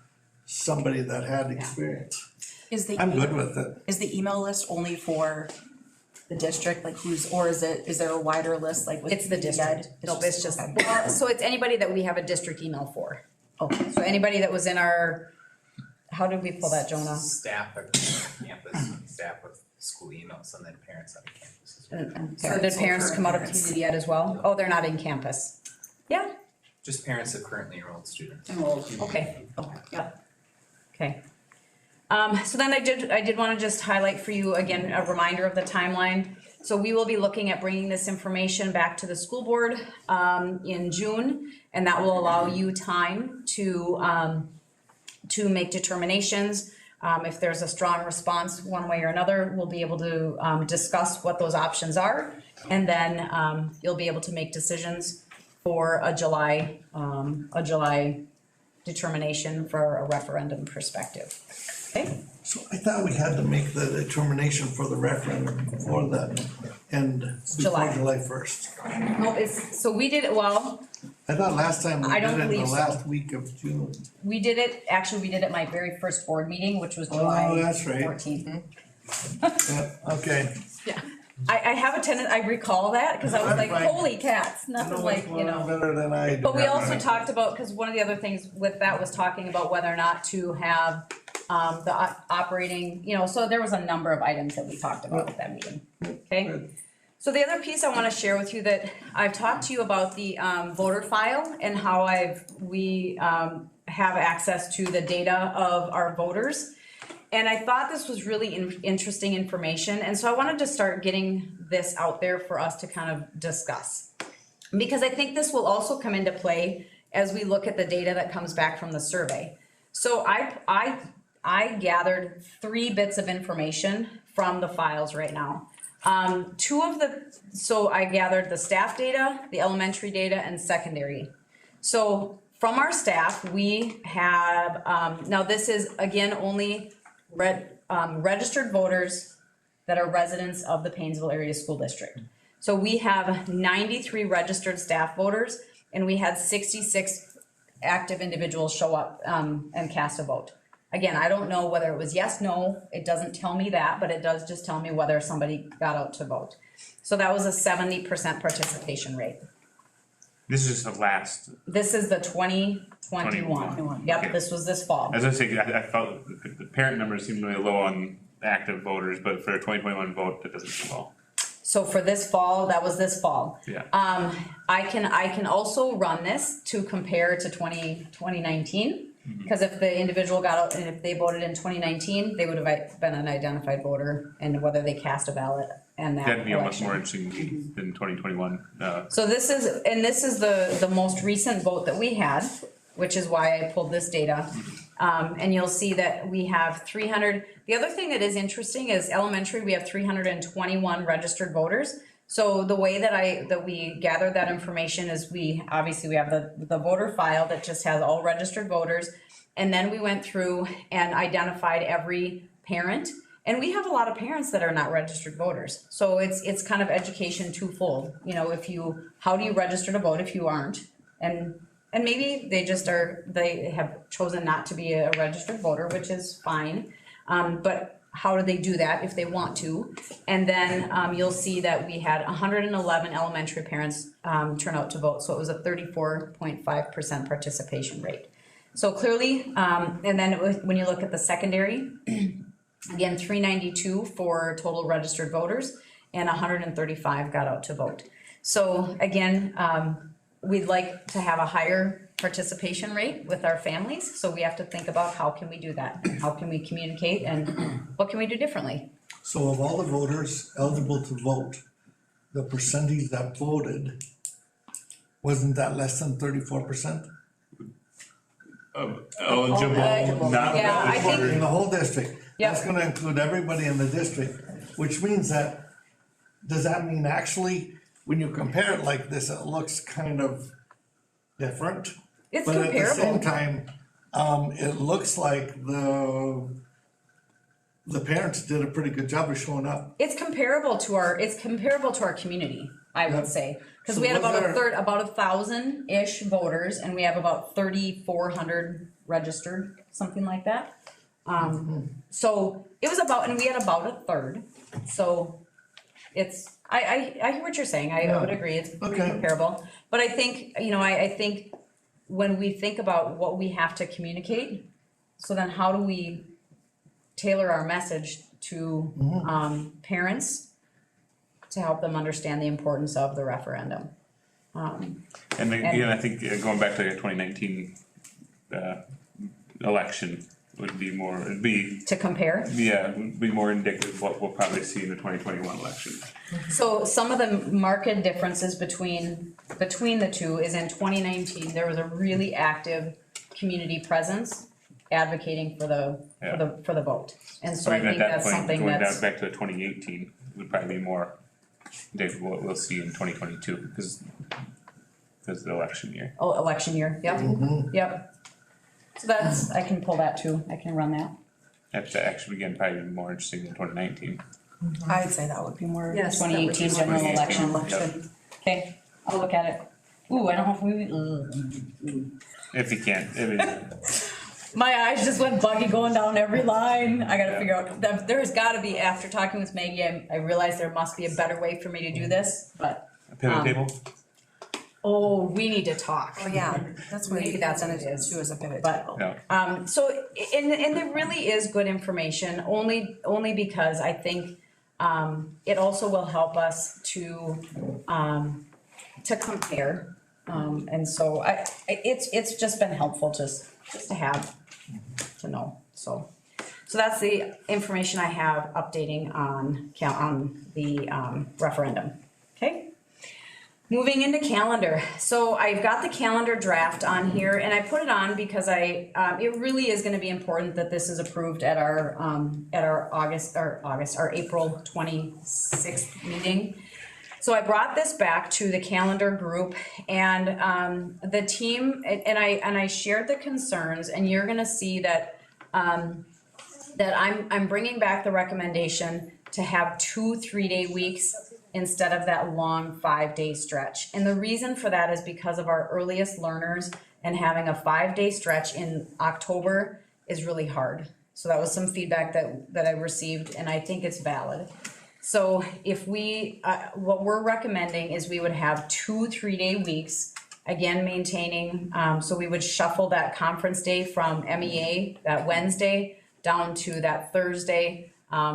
somebody that had experience. I'm good with it. Is the email list only for the district, like or is there a wider list, like with? It's the district. No, it's just, well, so it's anybody that we have a district email for. Okay. So anybody that was in our, how did we pull that, Jonah? Staff at campus, staff with school emails, and then parents on campus as well. So did parents come out of community yet as well? Oh, they're not in campus. Yeah, Just parents of currently enrolled students. okay, yeah, okay. So then I did wanna just highlight for you again, a reminder of the timeline. So we will be looking at bringing this information back to the school board, in June, and that will allow you time to make determinations. If there's a strong response one way or another, we'll be able to, discuss what those options are. And then, you'll be able to make decisions for a July determination for a referendum perspective. Okay? So I thought we had to make the determination for the referendum before the end, before July. July 1st. No, so we did it, well, I thought last time we I did don't it in the believe so. last week of June. we did it at my very first board meeting, which was July Oh, that's right. 14th. Yeah, okay. Yeah, I have a tenant, I recall that, cause I was I'm like, fine. holy cats, You nothing know like, which you one know. better than I do. But we also talked about, cause one of the other things with that was talking about whether or not to have, the operating, you know, so there was a number of items that we talked about at that meeting, okay? Good. So the other piece I wanna share with you that I've talked to you about the, voter file and how we have access to the data of our voters. And I thought this was really interesting information, and so I wanted to start getting this out there for us to kind of discuss. Because I think this will also come into play as we look at the data that comes back from the survey. So I gathered 3 bits of information from the files right now. So I gathered the staff data, the elementary data, and secondary. So from our staff, we have, now this is again only registered voters that are residents of the Paynesville Area School District. So we have 93 registered staff voters, and we had 66 active individuals show up and cast a vote. Again, I don't know whether it was yes, no, it doesn't tell me that, but it does just tell me whether somebody got out to vote. So that was a 70% participation rate. This is just the last, This is the 2021. 21. Yep, Okay. this was this fall. as I say, I felt the parent numbers seem really low on active voters, but for a 2021 vote, that doesn't seem low. So for this fall, that was this fall. Yeah. I can also run this to compare to 2019. Because if the individual got out and if they voted in 2019, they would have been an identified voter and whether they cast a ballot and that That'd be almost election. more interesting than 2021. So this is the most recent vote that we had, which is why I pulled this data. And you'll see that we have 300, the other thing that is interesting is elementary, we have 321 registered voters. So the way that we gathered that information is we have the voter file that just has all registered voters. And then we went through and identified every parent. And we have a lot of parents that are not registered voters. So it's kind of education twofold. You know, how do you register to vote if you aren't? And maybe they have chosen not to be a registered voter, which is fine. But how do they do that if they want to? And then you'll see that we had 111 elementary parents turn out to vote. So it was a 34.5% participation rate. So clearly, and then when you look at the secondary, again, 392 for total registered voters and 135 got out to vote. So again, we'd like to have a higher participation rate with our families, so we have to think about how can we do that? How can we communicate and what can we do differently? So of all the voters eligible to vote, the percentage that voted, wasn't that less than 34%? Eligible, not Yeah, I think- In the whole district, Yep. that's gonna include everybody in the district, which means that, does that mean actually, when you compare it like this, it looks kind of different? It's But at the same comparable. time, it looks like the parents did a pretty good job of showing up. It's comparable to our community, I would Yep. say. Cause So we had was about there- about 1,000-ish voters and we have about 3,400 registered, something like that. So it was and we had about a third, so I hear what you're saying, I would agree, it's pretty Okay. comparable. But I think, I think when we think about what we have to communicate, so then how do we tailor our message to, parents to help them understand the importance of the referendum? And then, again, I think going back to the 2019 election would be more, it'd be, To compare? would be more indicative of what we'll probably see in the 2021 election. So some of the marked differences between the two is in 2019, there was a really active community presence advocating for the vote. And so I Even at think that that's point, something going that's, back to 2018 would probably be more indicative of what we'll see in 2022 because of the election year. election year, yep, yep. So that's, I can pull that too, I can run that. That's actually, again, probably be more interesting than 2019. I'd say that would be more. Yes, that would be 2018 general 2018, election. Okay, I'll look at it. Ooh, I don't know if we, If you can, I mean, my eyes just went buggy going down every line. I gotta figure out, there's gotta be, after talking with Maggie, I realized there must be a better way for me to do this, but, a pivot table. oh, we need to talk. Oh, yeah, that's what Maybe that's what it is. too, as a pivot But- table. Yeah. So, and there really is good information, only because I think, it also will help us to compare. And so it's just been helpful just to have, to know, so. So that's the information I have updating on the, referendum, okay? Moving into calendar, so I've got the calendar draft on here, and I put it on because it really is gonna be important that this is approved at our our April 26th meeting. So I brought this back to the calendar group, and the team, and I shared the concerns, and you're gonna see that I'm bringing back the recommendation to have 2 3-day weeks instead of that long 5-day stretch. And the reason for that is because of our earliest learners, and having a 5-day stretch in October is really hard. So that was some feedback that I received, and I think it's valid. So if we, what we're recommending is we would have 2 3-day weeks, again maintaining, so we would shuffle that conference day from MEA, that Wednesday, down to that Thursday.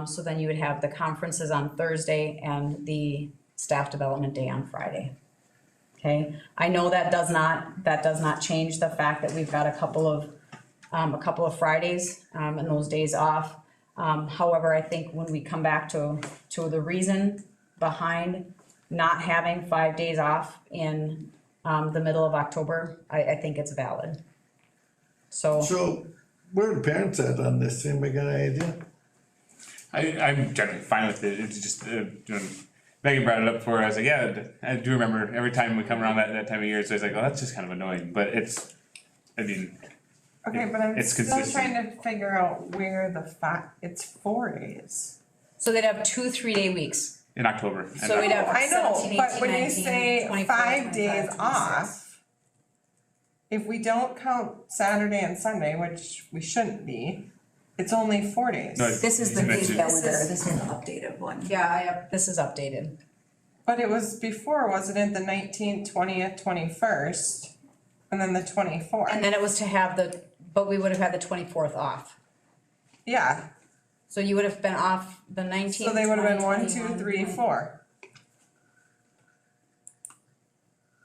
So then you would have the conferences on Thursday and the staff development day on Friday. Okay, I know that does not change the fact that we've got a couple of Fridays, and those days off. However, I think when we come back to the reason behind not having 5 days off in, the middle of October, I think it's valid. So where are the parents at on this? Anybody got an idea? I'm generally fine with it. It's just, Megan brought it up before. I was like, yeah, I do remember every time we come around that time of year, it's always like, oh, that's just kind of annoying. But it's, I mean, Okay, but I'm It's still consistent. trying to figure out where it's 4 days. So they'd have 2 3-day weeks. in October. And So we'd have I know, 17, but 18, when you 19, say 24, 5 days 25, 26. off, if we don't count Saturday and Sunday, which we shouldn't be, it's only 4 days. No, This is the you new mentioned- calendar, this is the updated one. Yeah, this is updated. But it was before, wasn't it, the 19th, 20th, 21st, and then the 24th? And then it was to have but we would have had the 24th off. Yeah, So you would have been off the 19th. so they would have been 20, 1, 2, 21, 3, 4.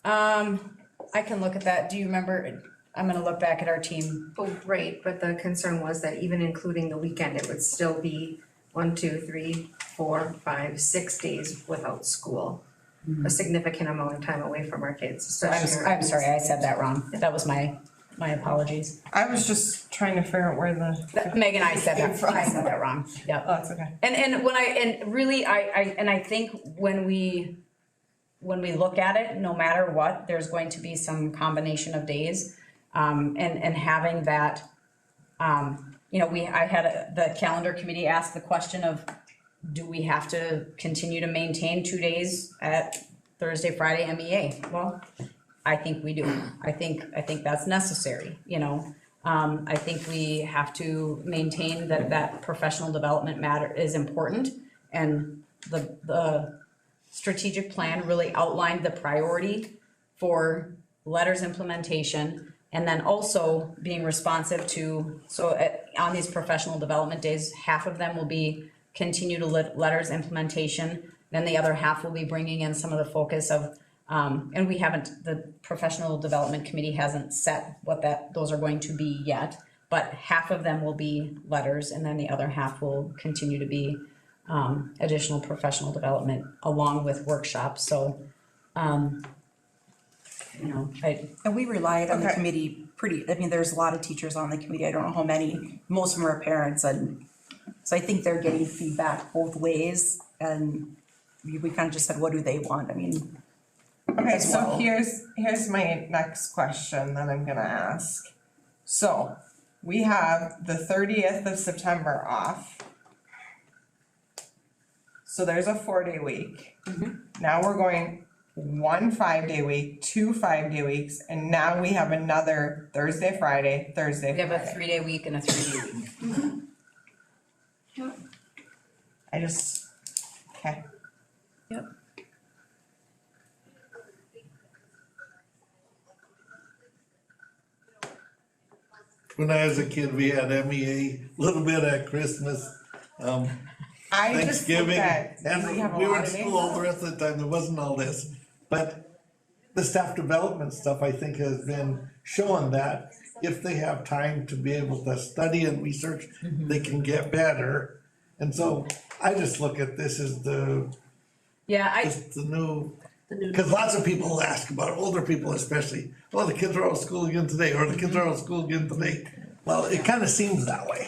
I can look at that. Do you remember? I'm gonna look back at our team. Oh, right, but the concern was that even including the weekend, it would still be 1, 2, 3, 4, 5, 6 days without school. A significant amount of time away from our kids, So especially. I'm sorry, I said that wrong. That was my apologies. I was just trying to figure out where the, Megan, I said that wrong. Yep. oh, it's okay. And when I think when we look at it, no matter what, there's going to be some combination of days. And having that, I had the calendar committee ask the question of, do we have to continue to maintain 2 days at Thursday, Friday, MEA? Well, I think we do. I think that's necessary, I think we have to maintain that professional development is important, and the strategic plan really outlined the priority for letters implementation, and then also being responsive to, on these professional development days, half of them will be continue to letters implementation, then the other half will be bringing in some of the focus of, and we haven't, the professional development committee hasn't set what those are going to be yet, but half of them will be letters, and then the other half will continue to be additional professional development along with workshops, so, and we relied on the Okay. committee there's a lot of teachers on the committee, I don't know how many, most of them are parents, and so I think they're getting feedback both ways, and we kind of just said, what do they want, Okay, as so well. here's my next question that I'm gonna ask. So, we have the 30th of September off. So there's a 4-day week. Now we're going 1 5-day week, 2 5-day weeks, and now we have another Thursday, Friday, Thursday, we have a Friday. 3-day week and a 3-day week. Okay. Yep. When I was a kid, we had MEA, a little bit at Christmas, I just looked Thanksgiving, at, and we have a we were lot in of days school all off. the rest of the time, there wasn't all this. But the staff development stuff, I think, has been showing that if they have time to be able to study and research, they can get better. And so I just look at this as just the new, cause lots of people ask about it, older people especially, well, the kids are out of school again today, or the kids are out of school again today. Well, it kinda seems that way.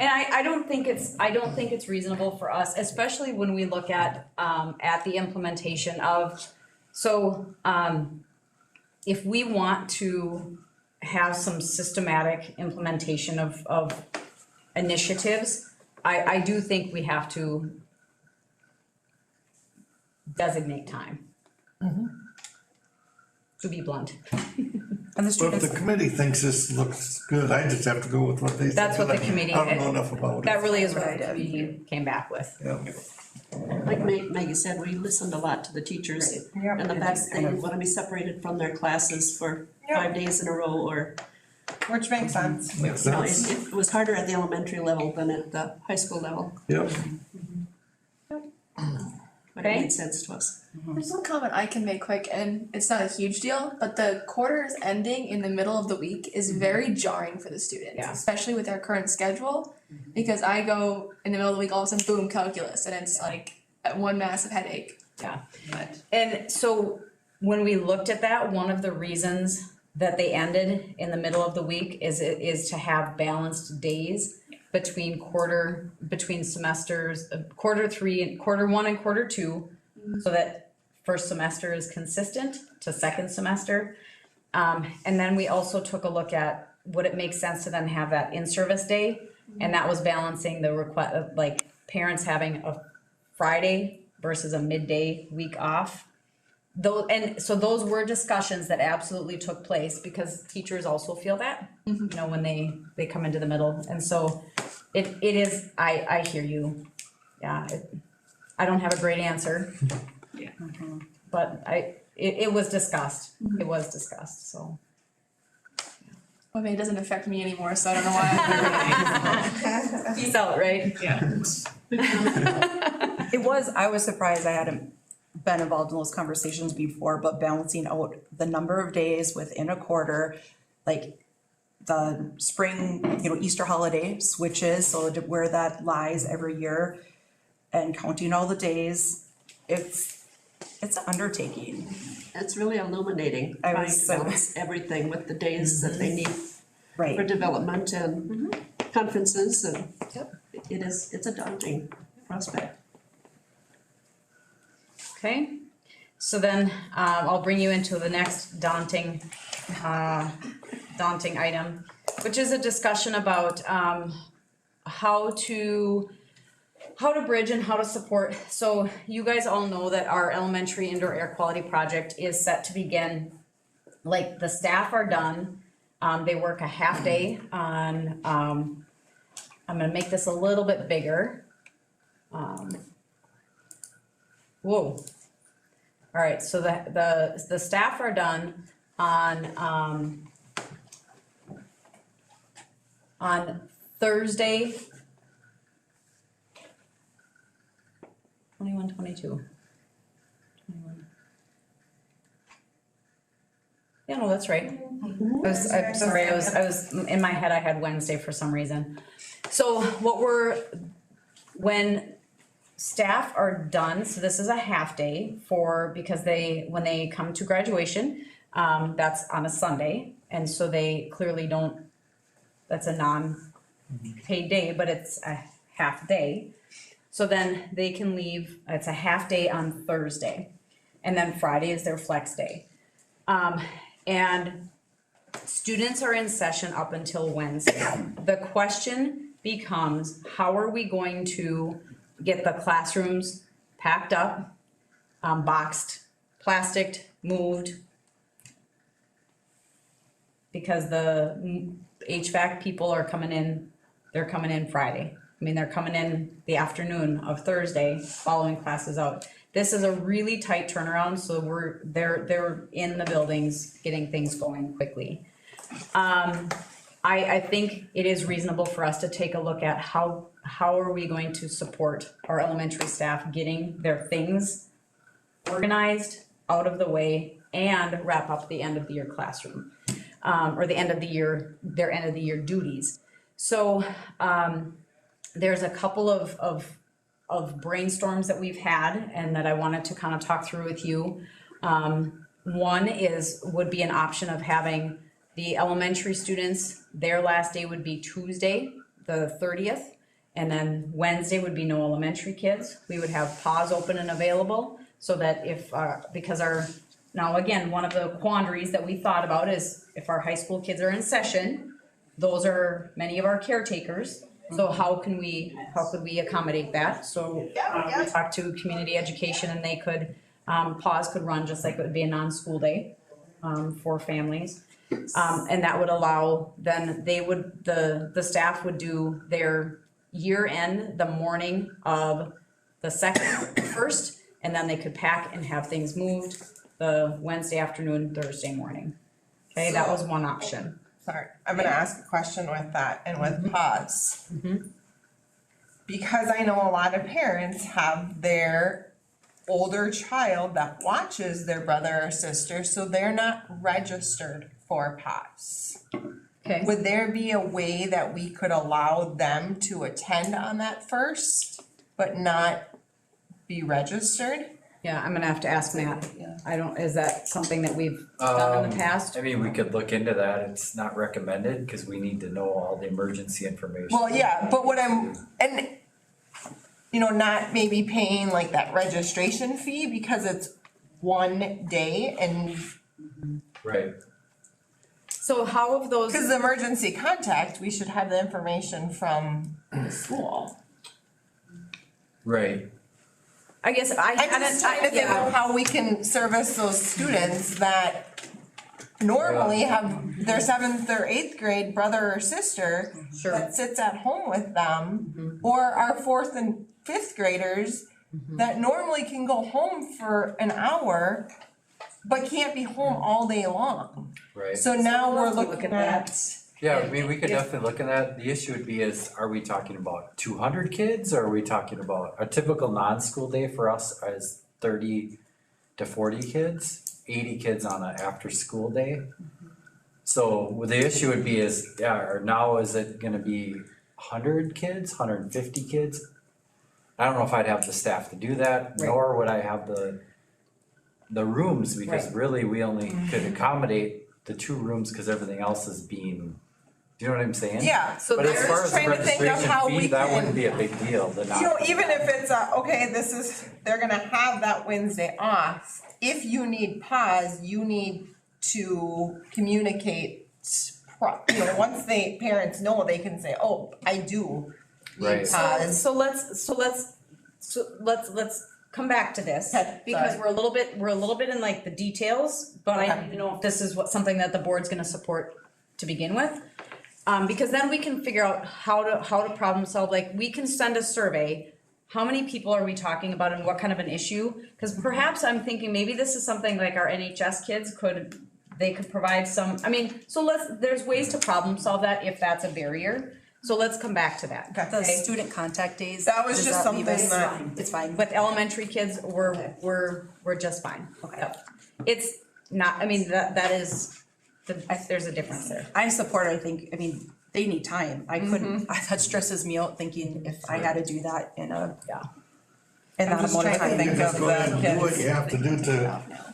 And I don't think it's reasonable for us, especially when we look at the implementation of, if we want to have some systematic implementation of initiatives, I do think we have to designate time. To be blunt. And the But students, if the committee thinks this looks good, I just have to go with what they say. That's what the committee, I don't know enough about it. that really is what the committee came back with. Yeah. Like Maggie said, we listened a lot to the teachers. Yep. And the fact that they want to be separated from their classes for Yep. 5 days in a row, or, Which makes sense. Makes you know, sense. it was harder at the elementary level than at the high school level, Yep. but it Okay. made sense to us. There's one comment I can make quick, and it's not a huge deal, but the quarters ending in the middle of the week is very jarring for the students, Yeah. especially with our current schedule. Because I go in the middle of the week, all of a sudden, boom, calculus, and it's like one massive headache. Yeah. But And so when we looked at that, one of the reasons that they ended in the middle of the week is to have balanced days between semesters, quarter one and quarter two, so that first semester is consistent to second semester. And then we also took a look at would it make sense to then have that in-service day? And that was balancing the request of like parents having a Friday versus a midday week off. Those were discussions that absolutely took place because teachers also feel that, you know, when they come into the middle. And so it is, I hear you. Yeah, I don't have a great answer. Yeah. But it was discussed. It was discussed, so. I mean, it doesn't affect me anymore, so I don't know why I'm Peace out, right? Yeah. I was surprised I hadn't been involved in those conversations before, but balancing out the number of days within a quarter, like the spring, Easter holiday switches, so where that lies every year, and counting all the days, it's an undertaking. It's really illuminating, I trying was to so- balance everything with the days that they need for Right. development and conferences, and Yep. it's a daunting prospect. Okay, so then I'll bring you into the next daunting item, which is a discussion about how to bridge and how to support. So you guys all know that our elementary indoor air quality project is set to begin. Like the staff are done. They work a half day on, I'm gonna make this a little bit bigger. Whoa, All right, so the staff are done on Thursday. 21, 22. 21. Yeah, no, that's right. I'm sorry, I was, in my head, I had Wednesday for some reason. So when staff are done, so this is a half day because when they come to graduation, that's on a Sunday. And so they clearly that's a non-paid day, but it's a half day. So then they can leave, it's a half day on Thursday. And then Friday is their flex day. And students are in session up until Wednesday. The question becomes, how are we going to get the classrooms packed up, boxed, plasticed, moved? Because the HVAC people are coming in, they're coming in Friday. I mean, they're coming in the afternoon of Thursday, following classes out. This is a really tight turnaround, so they're in the buildings getting things going quickly. I think it is reasonable for us to take a look at how are we going to support our elementary staff getting their things organized, out of the way, and wrap up the end of the year classroom, or the end of the year, their end of the year duties. So there's a couple of brainstorms that we've had and that I wanted to kind of talk through with you. One would be an option of having the elementary students, their last day would be Tuesday, the 30th, and then Wednesday would be no elementary kids. We would have pause open and available so that now again, one of the quandaries that we thought about is if our high school kids are in session, those are many of our caretakers. So how could we accommodate that? So we talked to community education and they could, pause could run just like it would be a non-school day for families. And that would allow, then the staff would do their year end the morning of the first, and then they could pack and have things moved the Wednesday afternoon, Thursday morning. Okay, that was one option. Sorry, I'm gonna ask a question with that and with pause. Because I know a lot of parents have their older child that watches their brother or sister, so they're not registered for pause. Okay. Would there be a way that we could allow them to attend on that first, but not be registered? Yeah, I'm gonna have to ask Matt. Is that something that we've done in the past? I mean, we could look into that. It's not recommended because we need to know all the emergency information. Well, yeah, but not maybe paying like that registration fee because it's one day and. Right. So how have those? Cause the emergency contact, we should have the information from the school. Right. I guess I'm just trying to think of how we can service those students that normally have their 7th or 8th grade brother or sister that sits at home with them, or our 4th and 5th graders that normally can go home for an hour but can't be home all day long. Right. So now we're looking at. Yeah, I mean, we could definitely look at that. The issue would be are we talking about 200 kids or are we talking about a typical non-school day for us is 30 to 40 kids, 80 kids on an after-school day. So the issue would be or now is it gonna be 100 kids, 150 kids? I don't know if I'd have the staff to do that, nor would I have the rooms, because really we only could accommodate the 2 rooms because everything else is being. Do you know what I'm saying? Yeah, so but as far as the trying to think of how registration fee, we that can. wouldn't be a big deal. Even if it's they're gonna have that Wednesday off. If you need pause, you need to communicate. Once parents know, they can say, "Oh, I do need pause." So let's come back to this because we're a little bit in like the details, but I need to know if this is something that the board's gonna support to begin with. Because then we can figure out how to problem solve. Like we can send a survey how many people are we talking about and what kind of an issue? Cause perhaps I'm thinking maybe this is something like our NHS kids they could provide some, I mean, so there's ways to problem solve that if that's a barrier. So let's come back to that. The student contact days. That was does just leave something us- that- It's fine. With elementary kids, we're just fine. Okay. It's not, I mean, that is, there's a difference there. I support, I think, I mean, they need time. I couldn't, that stresses me out thinking if I had to do that in a, in I'm that just amount of trying to time. think Just of go ahead and the do what kids. you have to do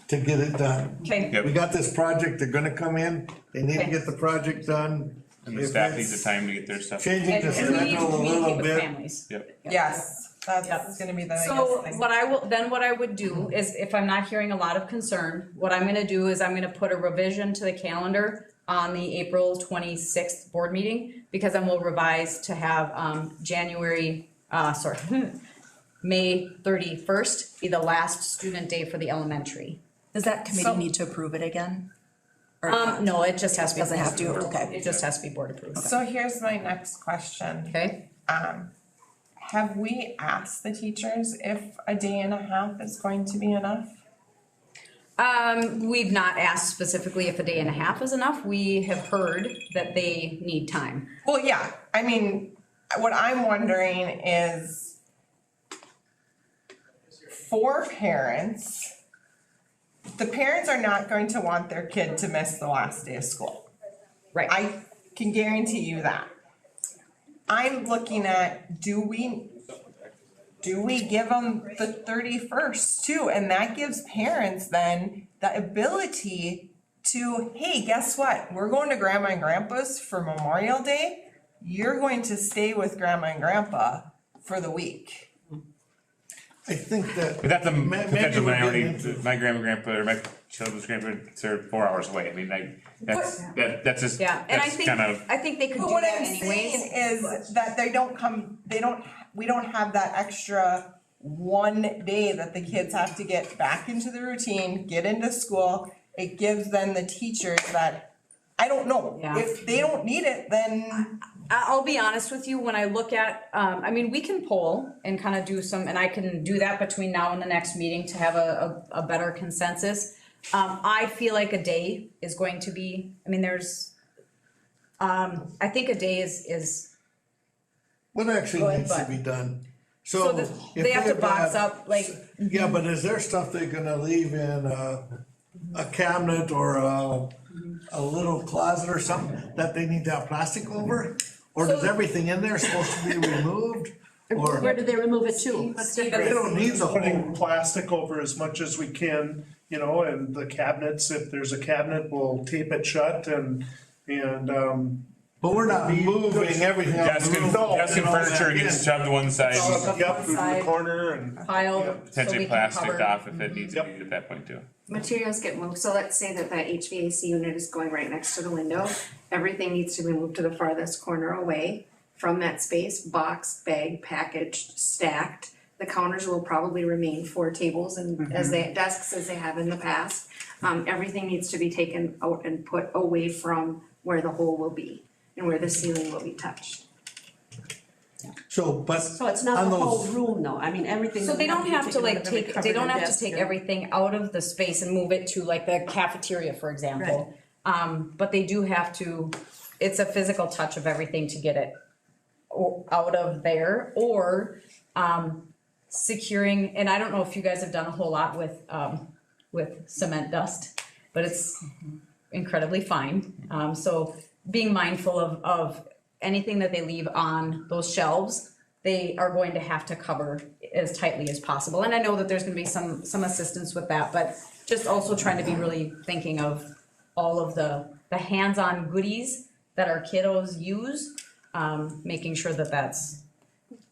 to get it done. Okay, Yep. We got this project, they're gonna come in, they need to Okay. get the project done. And the If staff it's needs the time to get their stuff. Changing and the and we need to schedule a communicate little with bit. families. Yep. Yes, that's gonna be the biggest So thing. what I would do is if I'm not hearing a lot of concern, what I'm gonna do is I'm gonna put a revision to the calendar on the April 26th board meeting, because then we'll revise to have, May 31st be the last student day for the elementary. Does that committee So- need to approve it again? Or not? No, it just has to be. Doesn't have to, okay. It just has to be board approved. So here's my next question. Okay, Have we asked the teachers if a day and a half is going to be enough? we've not asked specifically if a day and a half is enough. We have heard that they need time. Well, yeah, I mean, what I'm wondering is for parents, the parents are not going to want their kid to miss the last day of school. Right. I can guarantee you that. I'm looking at, do we give them the 31st too? And that gives parents then the ability to, hey, guess what? We're going to grandma and grandpa's for Memorial Day. You're going to stay with grandma and grandpa for the week. I think that. But that's a maybe potential we're getting minority, into- my grandma, or my children's grandparents are 4 hours away, I mean, like, that's just, Yeah, and I that's think, kind of, I think they could But do what that I'm anyways. saying is that we don't have that extra one day that the kids have to get back into the routine, get into school. It gives then the teachers that, I don't know, Yeah. if they don't need it, then. I'll be honest with you, when I look at, I mean, we can poll and kind of do some, and I can do that between now and the next meeting to have a better consensus. I feel like a day is going to be, I mean, I think a day is, What actually Go needs ahead, to be done? so So that if they have to box got- up, like, Yeah, but is there stuff they're gonna leave in a cabinet or a little closet or something that they need to have plastic over? Or is So- everything in there supposed to be removed? Where Or do they remove it to? they don't need the Putting whole, plastic over as much as we can, you know, and the cabinets, if there's a cabinet, we'll tape it shut and, but we're not moving everything out of the room. desk and furniture gets shoved to one side, yep, in the corner and. pile, so potentially we can plastic cover. off if it needs to be at that point too. Materials get moved, so let's say that HVAC unit is going right next to the window. Everything needs to be moved to the farthest corner away from that space, boxed, bagged, packaged, stacked. The counters will probably remain 4 tables and desks as they have in the past. Everything needs to be taken out and put away from where the hole will be and where the ceiling will be touched. So, but So it's not on the whole those, room though, I mean, everything. So they don't have to like every take, they cupboard don't and have to desk take and- everything out of the space and move it to like the cafeteria, for example. But they do have to, it's a physical touch of everything to get it out of there, or securing, and I don't know if you guys have done a whole lot with cement dust, but it's incredibly fine. So being mindful of anything that they leave on those shelves, they are going to have to cover as tightly as possible. And I know that there's gonna be some assistance with that, but just also trying to be really thinking of all of the hands-on goodies that our kiddos use, making sure that that's,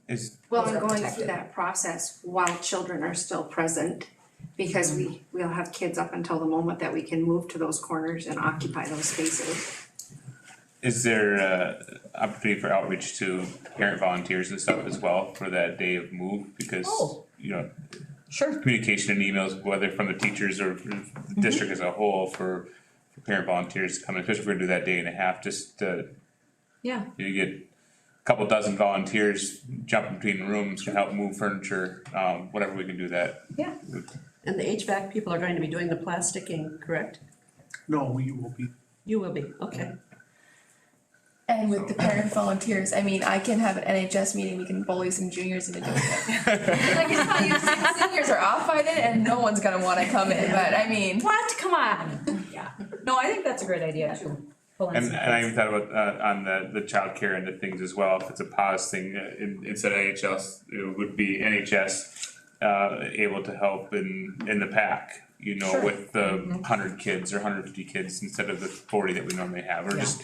Is, Well, Those and are going protected. through that process while children are still present, because we'll have kids up until the moment that we can move to those corners and occupy those spaces. is there opportunity for outreach to parent volunteers and stuff as well for that day of move? Because, Oh. you know, sure. communication and emails, whether from the teachers or from the district as a whole for parent volunteers to come in, especially if we're gonna do that day and a half, just to, Yeah. you get a couple dozen volunteers jumping between rooms can help move furniture, whatever we can do that. Yeah. And the HVAC people are going to be doing the plasticking, correct? No, we will be. You will be, okay. And with the parent volunteers, I mean, I can have an NHS meeting, we can bully some juniors into doing it. I can tell you, seniors are off by then and no one's gonna wanna come in, but I mean. What? Come on. Yeah. No, I think that's a great idea too. Pull in And some I kids. even thought about, on the childcare end of things as well, if it's a pause thing, instead of NHS, it would be NHS, able to help in the pack, you know, Sure. with the 100 kids or 150 kids instead of the 40 that we normally have, or Yeah. just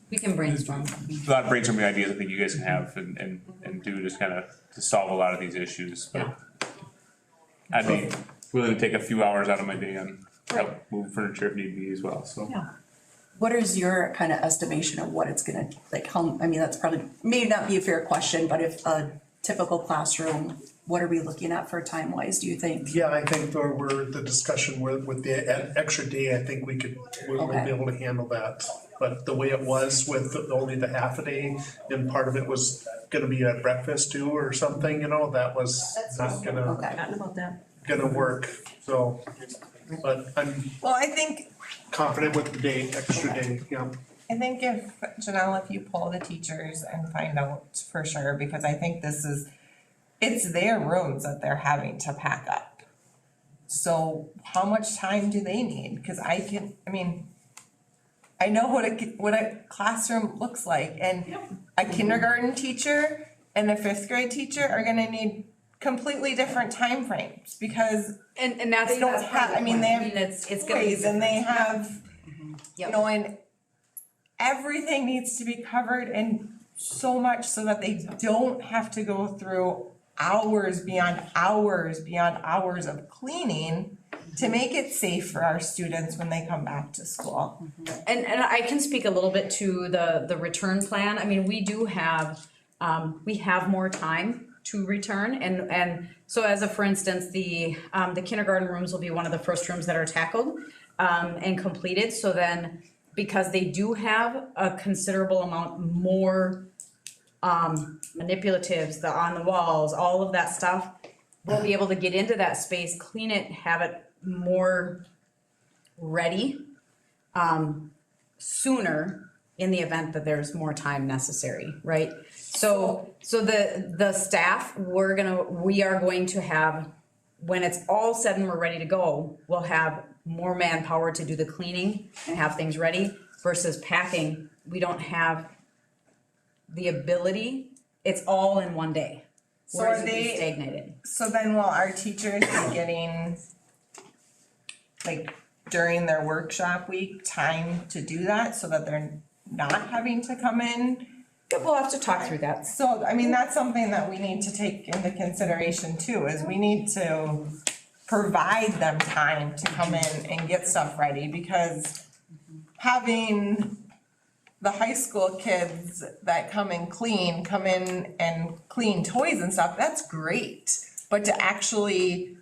We can brainstorm. a lot of brainstorming ideas I think you guys can have and do just kind of to solve a lot of these issues, but I'd be willing to take a few hours out of my day and help move furniture if need be as well, so. Yeah. What is your kind of estimation of what it's gonna, like, how, I mean, that's probably, may not be a fair question, but if a typical classroom, what are we looking at for time wise, do you think? Yeah, I think the discussion with the extra day, I think we'll be able to handle that. But the way it was with only the half a day, and part of it was gonna be at breakfast too or something, you know, that was not gonna Forgotten about that. work, so. But I'm Well, I think confident with the day, extra day, yeah. I think if, Janelle, if you poll the teachers and find out for sure, because I think it's their rooms that they're having to pack up. So how much time do they need? Cause I know what a classroom looks like, and a kindergarten teacher and a fifth grade teacher are gonna need completely different timeframes, because And that's, they don't that's part of have, the I mean, point. they have It's gonna be toys and they different. have, you know, and everything needs to be covered and so much so that they don't have to go through hours beyond hours beyond hours of cleaning to make it safe for our students when they come back to school. And I can speak a little bit to the return plan. I mean, we do have, we have more time to return, and so as a, for instance, the kindergarten rooms will be one of the first rooms that are tackled and completed, so then because they do have a considerable amount more manipulatives, the on the walls, all of that stuff, we'll be able to get into that space, clean it, have it more ready sooner in the event that there's more time necessary, right? So the staff, we are going to have, when it's all said and we're ready to go, we'll have more manpower to do the cleaning and have things ready versus packing. We don't have the ability, it's all in one day. So Whereas are it'd be they- stagnated. So then will our teachers be getting, like, during their workshop week, time to do that so that they're not having to come in? Yeah, we'll have to talk through that. So, I mean, that's something that we need to take into consideration too, is we need to provide them time to come in and get stuff ready, because having the high school kids that come in and clean toys and stuff, that's great. But to actually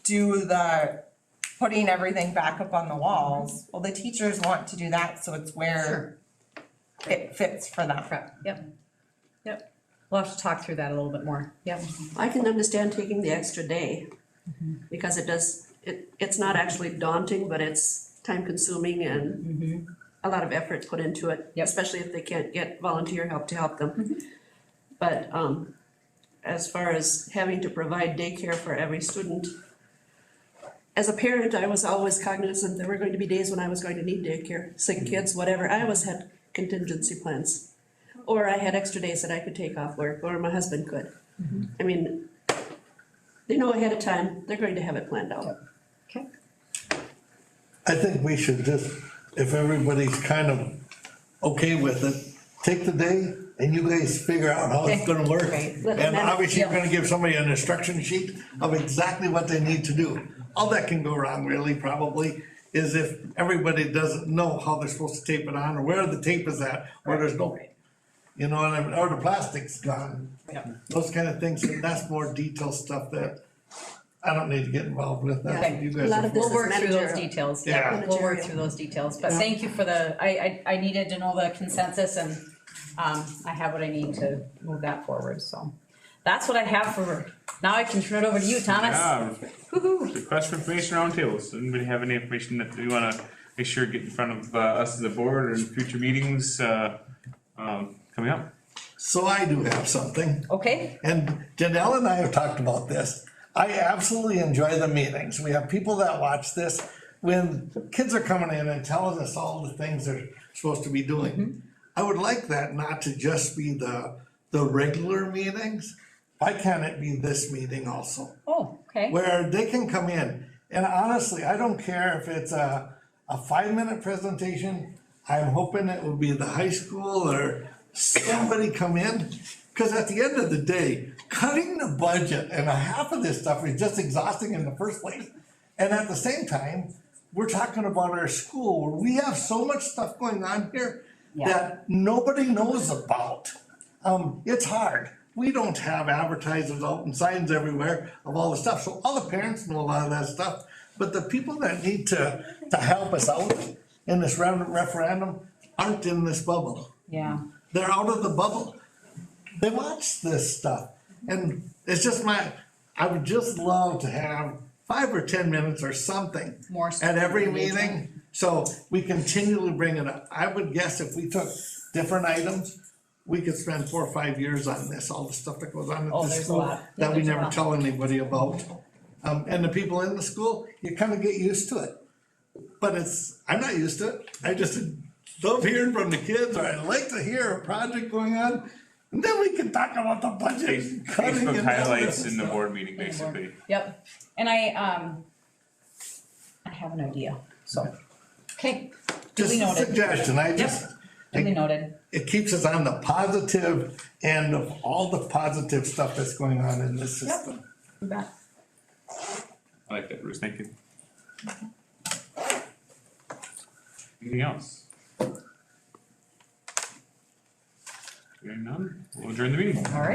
do the putting everything back up on the walls, well, the teachers want to do that, so it's where it fits for them. Prep, yep. We'll have to talk through that a little bit more, yep. I can understand taking the extra day, because it's not actually daunting, but it's time consuming and a lot of effort put into it, especially if they can't get volunteer help to help them. But as far as having to provide daycare for every student, as a parent, I was always cognizant there were going to be days when I was going to need daycare, sick kids, whatever. I always had contingency plans. Or I had extra days that I could take off work, or my husband could. I mean, they know ahead of time, they're going to have it planned out. Okay. I think we should just, if everybody's kind of okay with it, take the day and you guys figure out how it's gonna work. And obviously you're gonna give somebody an instruction sheet of exactly what they need to do. All that can go wrong really probably is if everybody doesn't know how they're supposed to tape it on or where the tape is at, where there's no, you know, and or the plastic's gone. Those kind of things, and that's more detailed stuff that I don't need to get involved with. That's what you A guys lot are of this for. We'll work through those managerial. details, Yeah. yeah, we'll work through those details, but thank you for I needed to know the consensus and I have what I need to move that forward, so. That's what I have for, now I can turn it over to you, Thomas. Yeah, Woo-hoo. request for information roundtables. Anybody have any information that you wanna make sure get in front of us as a board or in future meetings coming up? So I do have something. Okay, And Janelle and I have talked about this. I absolutely enjoy the meetings. We have people that watch this. When kids are coming in and telling us all the things they're supposed to be doing. I would like that not to just be the regular meetings. Why can't it be this meeting also? oh, okay, Where they can come in. And honestly, I don't care if it's a 5-minute presentation. I'm hoping it will be the high school or somebody come in. Cause at the end of the day, cutting the budget and a half of this stuff is just exhausting in the first place. And at the same time, we're talking about our school where we have so much stuff going on here that nobody knows about. It's hard. We don't have advertisers out and signs everywhere of all the stuff, so all the parents know a lot of that stuff. But the people that need to help us out in this referendum aren't in this bubble. yeah. They're out of the bubble. They watch this stuff. And it's just I would just love to have 5 or 10 minutes or something More at every engagement. meeting. So we continually bring it up. I would guess if we took different items, we could spend 4 or 5 years on this, all the stuff that goes on Oh, at the there's a school lot. that we There's a never lot. tell anybody about. And the people in the school, you kind of get used to it. But I'm not used to it. I just love hearing from the kids, or I like to hear a project going on. And then we can talk about the budget. and cutting Facebook and all highlights this in the stuff. board meeting, basically. Yep, and I have an idea, so, okay, Just duly a noted. suggestion, Duly noted, it keeps us on the positive end of all the positive stuff that's going on in this system. you bet. I like that, Bruce, thank you. Anything else? Hearing none, we'll adjourn the meeting. All right.